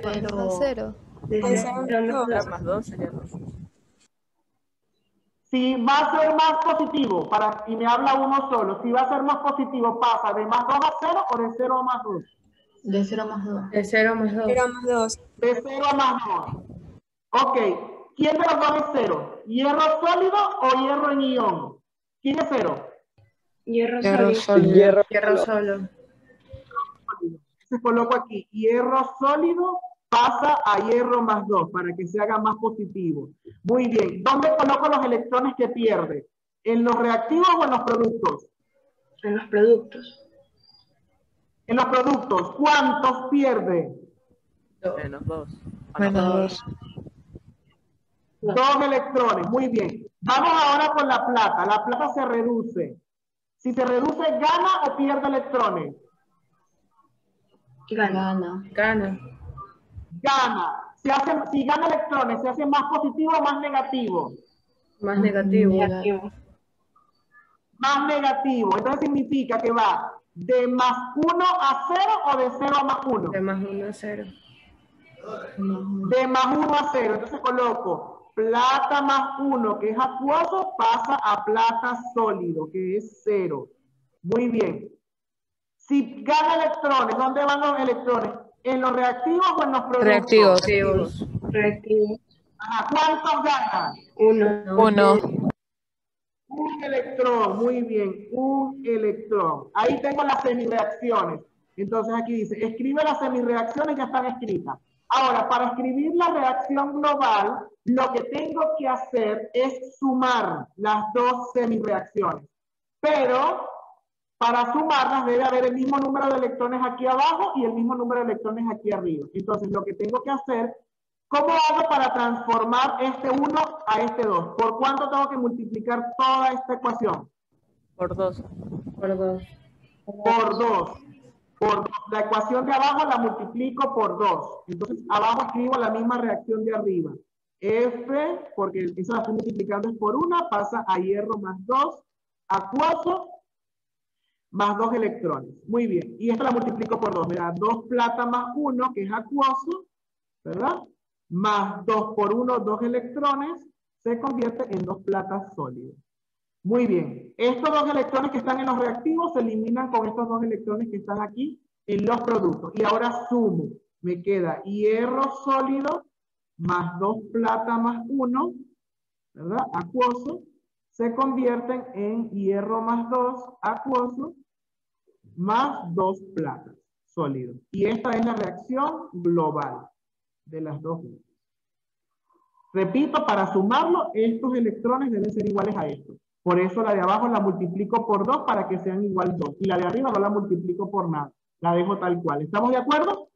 A 0. De Más 2 sería 2. Si va a ser más positivo, y me habla uno solo, si va a ser más positivo, pasa de más 2 a 0 o de 0 a más 2. De 0 más 2. De 0 más 2. 0 más 2. De 0 a más 2. Ok. ¿Quién de los dos es 0? ¿Hierro sólido o hierro en ion? ¿Quién es 0? Hierro Hierro sólido. Hierro solo. Se coloco aquí. Hierro sólido pasa a hierro más 2 para que se haga más positivo. Muy bien. ¿Dónde coloco los electrones que pierde? ¿En los reactivos o en los productos? En los productos. En los productos. ¿Cuántos pierde? Menos 2. Menos 2. 2 electrones. Muy bien. Vamos ahora con la plata. La plata se reduce. Si se reduce, ¿gana o pierde electrones? Gana. Gana. Gana. Si gana electrones, ¿se hace más positivo o más negativo? Más negativo. Negativo. Más negativo. Entonces significa que va de más 1 a 0 o de 0 a más 1. De más 1 a 0. De más 1 a 0. Entonces coloco plata más 1, que es acuoso, pasa a plata sólido, que es 0. Muy bien. Si gana electrones, ¿dónde van los electrones? ¿En los reactivos o en los productos? Reactivos. Reactivo. Ajá. ¿Cuántos ganan? 1. Un electrón, muy bien, un electrón. Ahí tengo las semireacciones. Entonces aquí dice, escribe las semireacciones, ya están escritas. Ahora, para escribir la reacción global, lo que tengo que hacer es sumar las dos semireacciones. Pero, para sumarlas debe haber el mismo número de electrones aquí abajo y el mismo número de electrones aquí arriba. Entonces, lo que tengo que hacer, ¿cómo hago para transformar este 1 a este 2? ¿Por cuánto tengo que multiplicar toda esta ecuación? Por 2. Por 2. Por 2. Por 2. La ecuación de abajo la multiplico por 2. Entonces, abajo escribo la misma reacción de arriba. F, porque eso la estoy multiplicando es por 1, pasa a hierro más 2, acuoso, más 2 electrones. Muy bien. Y esto la multiplico por 2. Me da 2 plata más 1, que es acuoso, ¿verdad? Más 2 por 1, 2 electrones, se convierte en 2 platas sólidas. Muy bien. Estos 2 electrones que están en los reactivos se eliminan con estos 2 electrones que están aquí en los productos. Y ahora sumo. Me queda hierro sólido más 2 plata más 1, ¿verdad? Acuoso. Se convierten en hierro más 2, acuoso, más 2 platas sólidos. Y esta es la reacción global de las dos. Repito, para sumarlo, estos electrones deben ser iguales a estos. Por eso la de abajo la multiplico por 2 para que sean igual 2. Y la de arriba no la multiplico por nada. La dejo tal cual. ¿Estamos de acuerdo?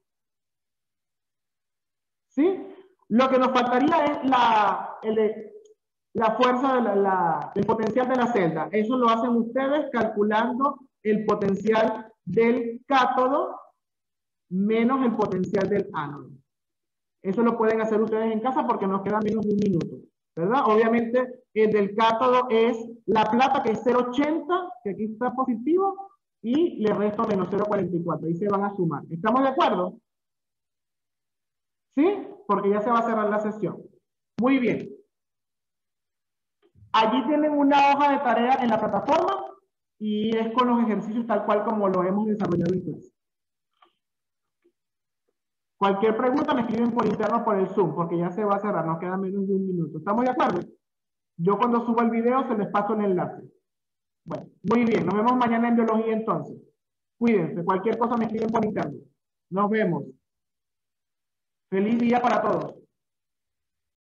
¿Sí? Lo que nos faltaría es la fuerza, el potencial de la celda. Eso lo hacen ustedes calculando el potencial del cátodo menos el potencial del ánodo. Eso lo pueden hacer ustedes en casa porque nos queda menos de un minuto, ¿verdad? Obviamente el del cátodo es la plata, que es 0,80, que aquí está positivo, y le resto menos 0,44. Ahí se van a sumar. ¿Estamos de acuerdo? ¿Sí? Porque ya se va a cerrar la sesión. Muy bien. Allí tienen una hoja de tarea en la plataforma y es con los ejercicios tal cual como lo hemos desarrollado en clase. Cualquier pregunta me escriben por interno por el Zoom, porque ya se va a cerrar, nos queda menos de un minuto. ¿Estamos de acuerdo? Yo cuando suba el video se les paso el enlace. Bueno, muy bien, nos vemos mañana en biología entonces. Cuídense, cualquier cosa me escriben por interno. Nos vemos. Feliz día para todos.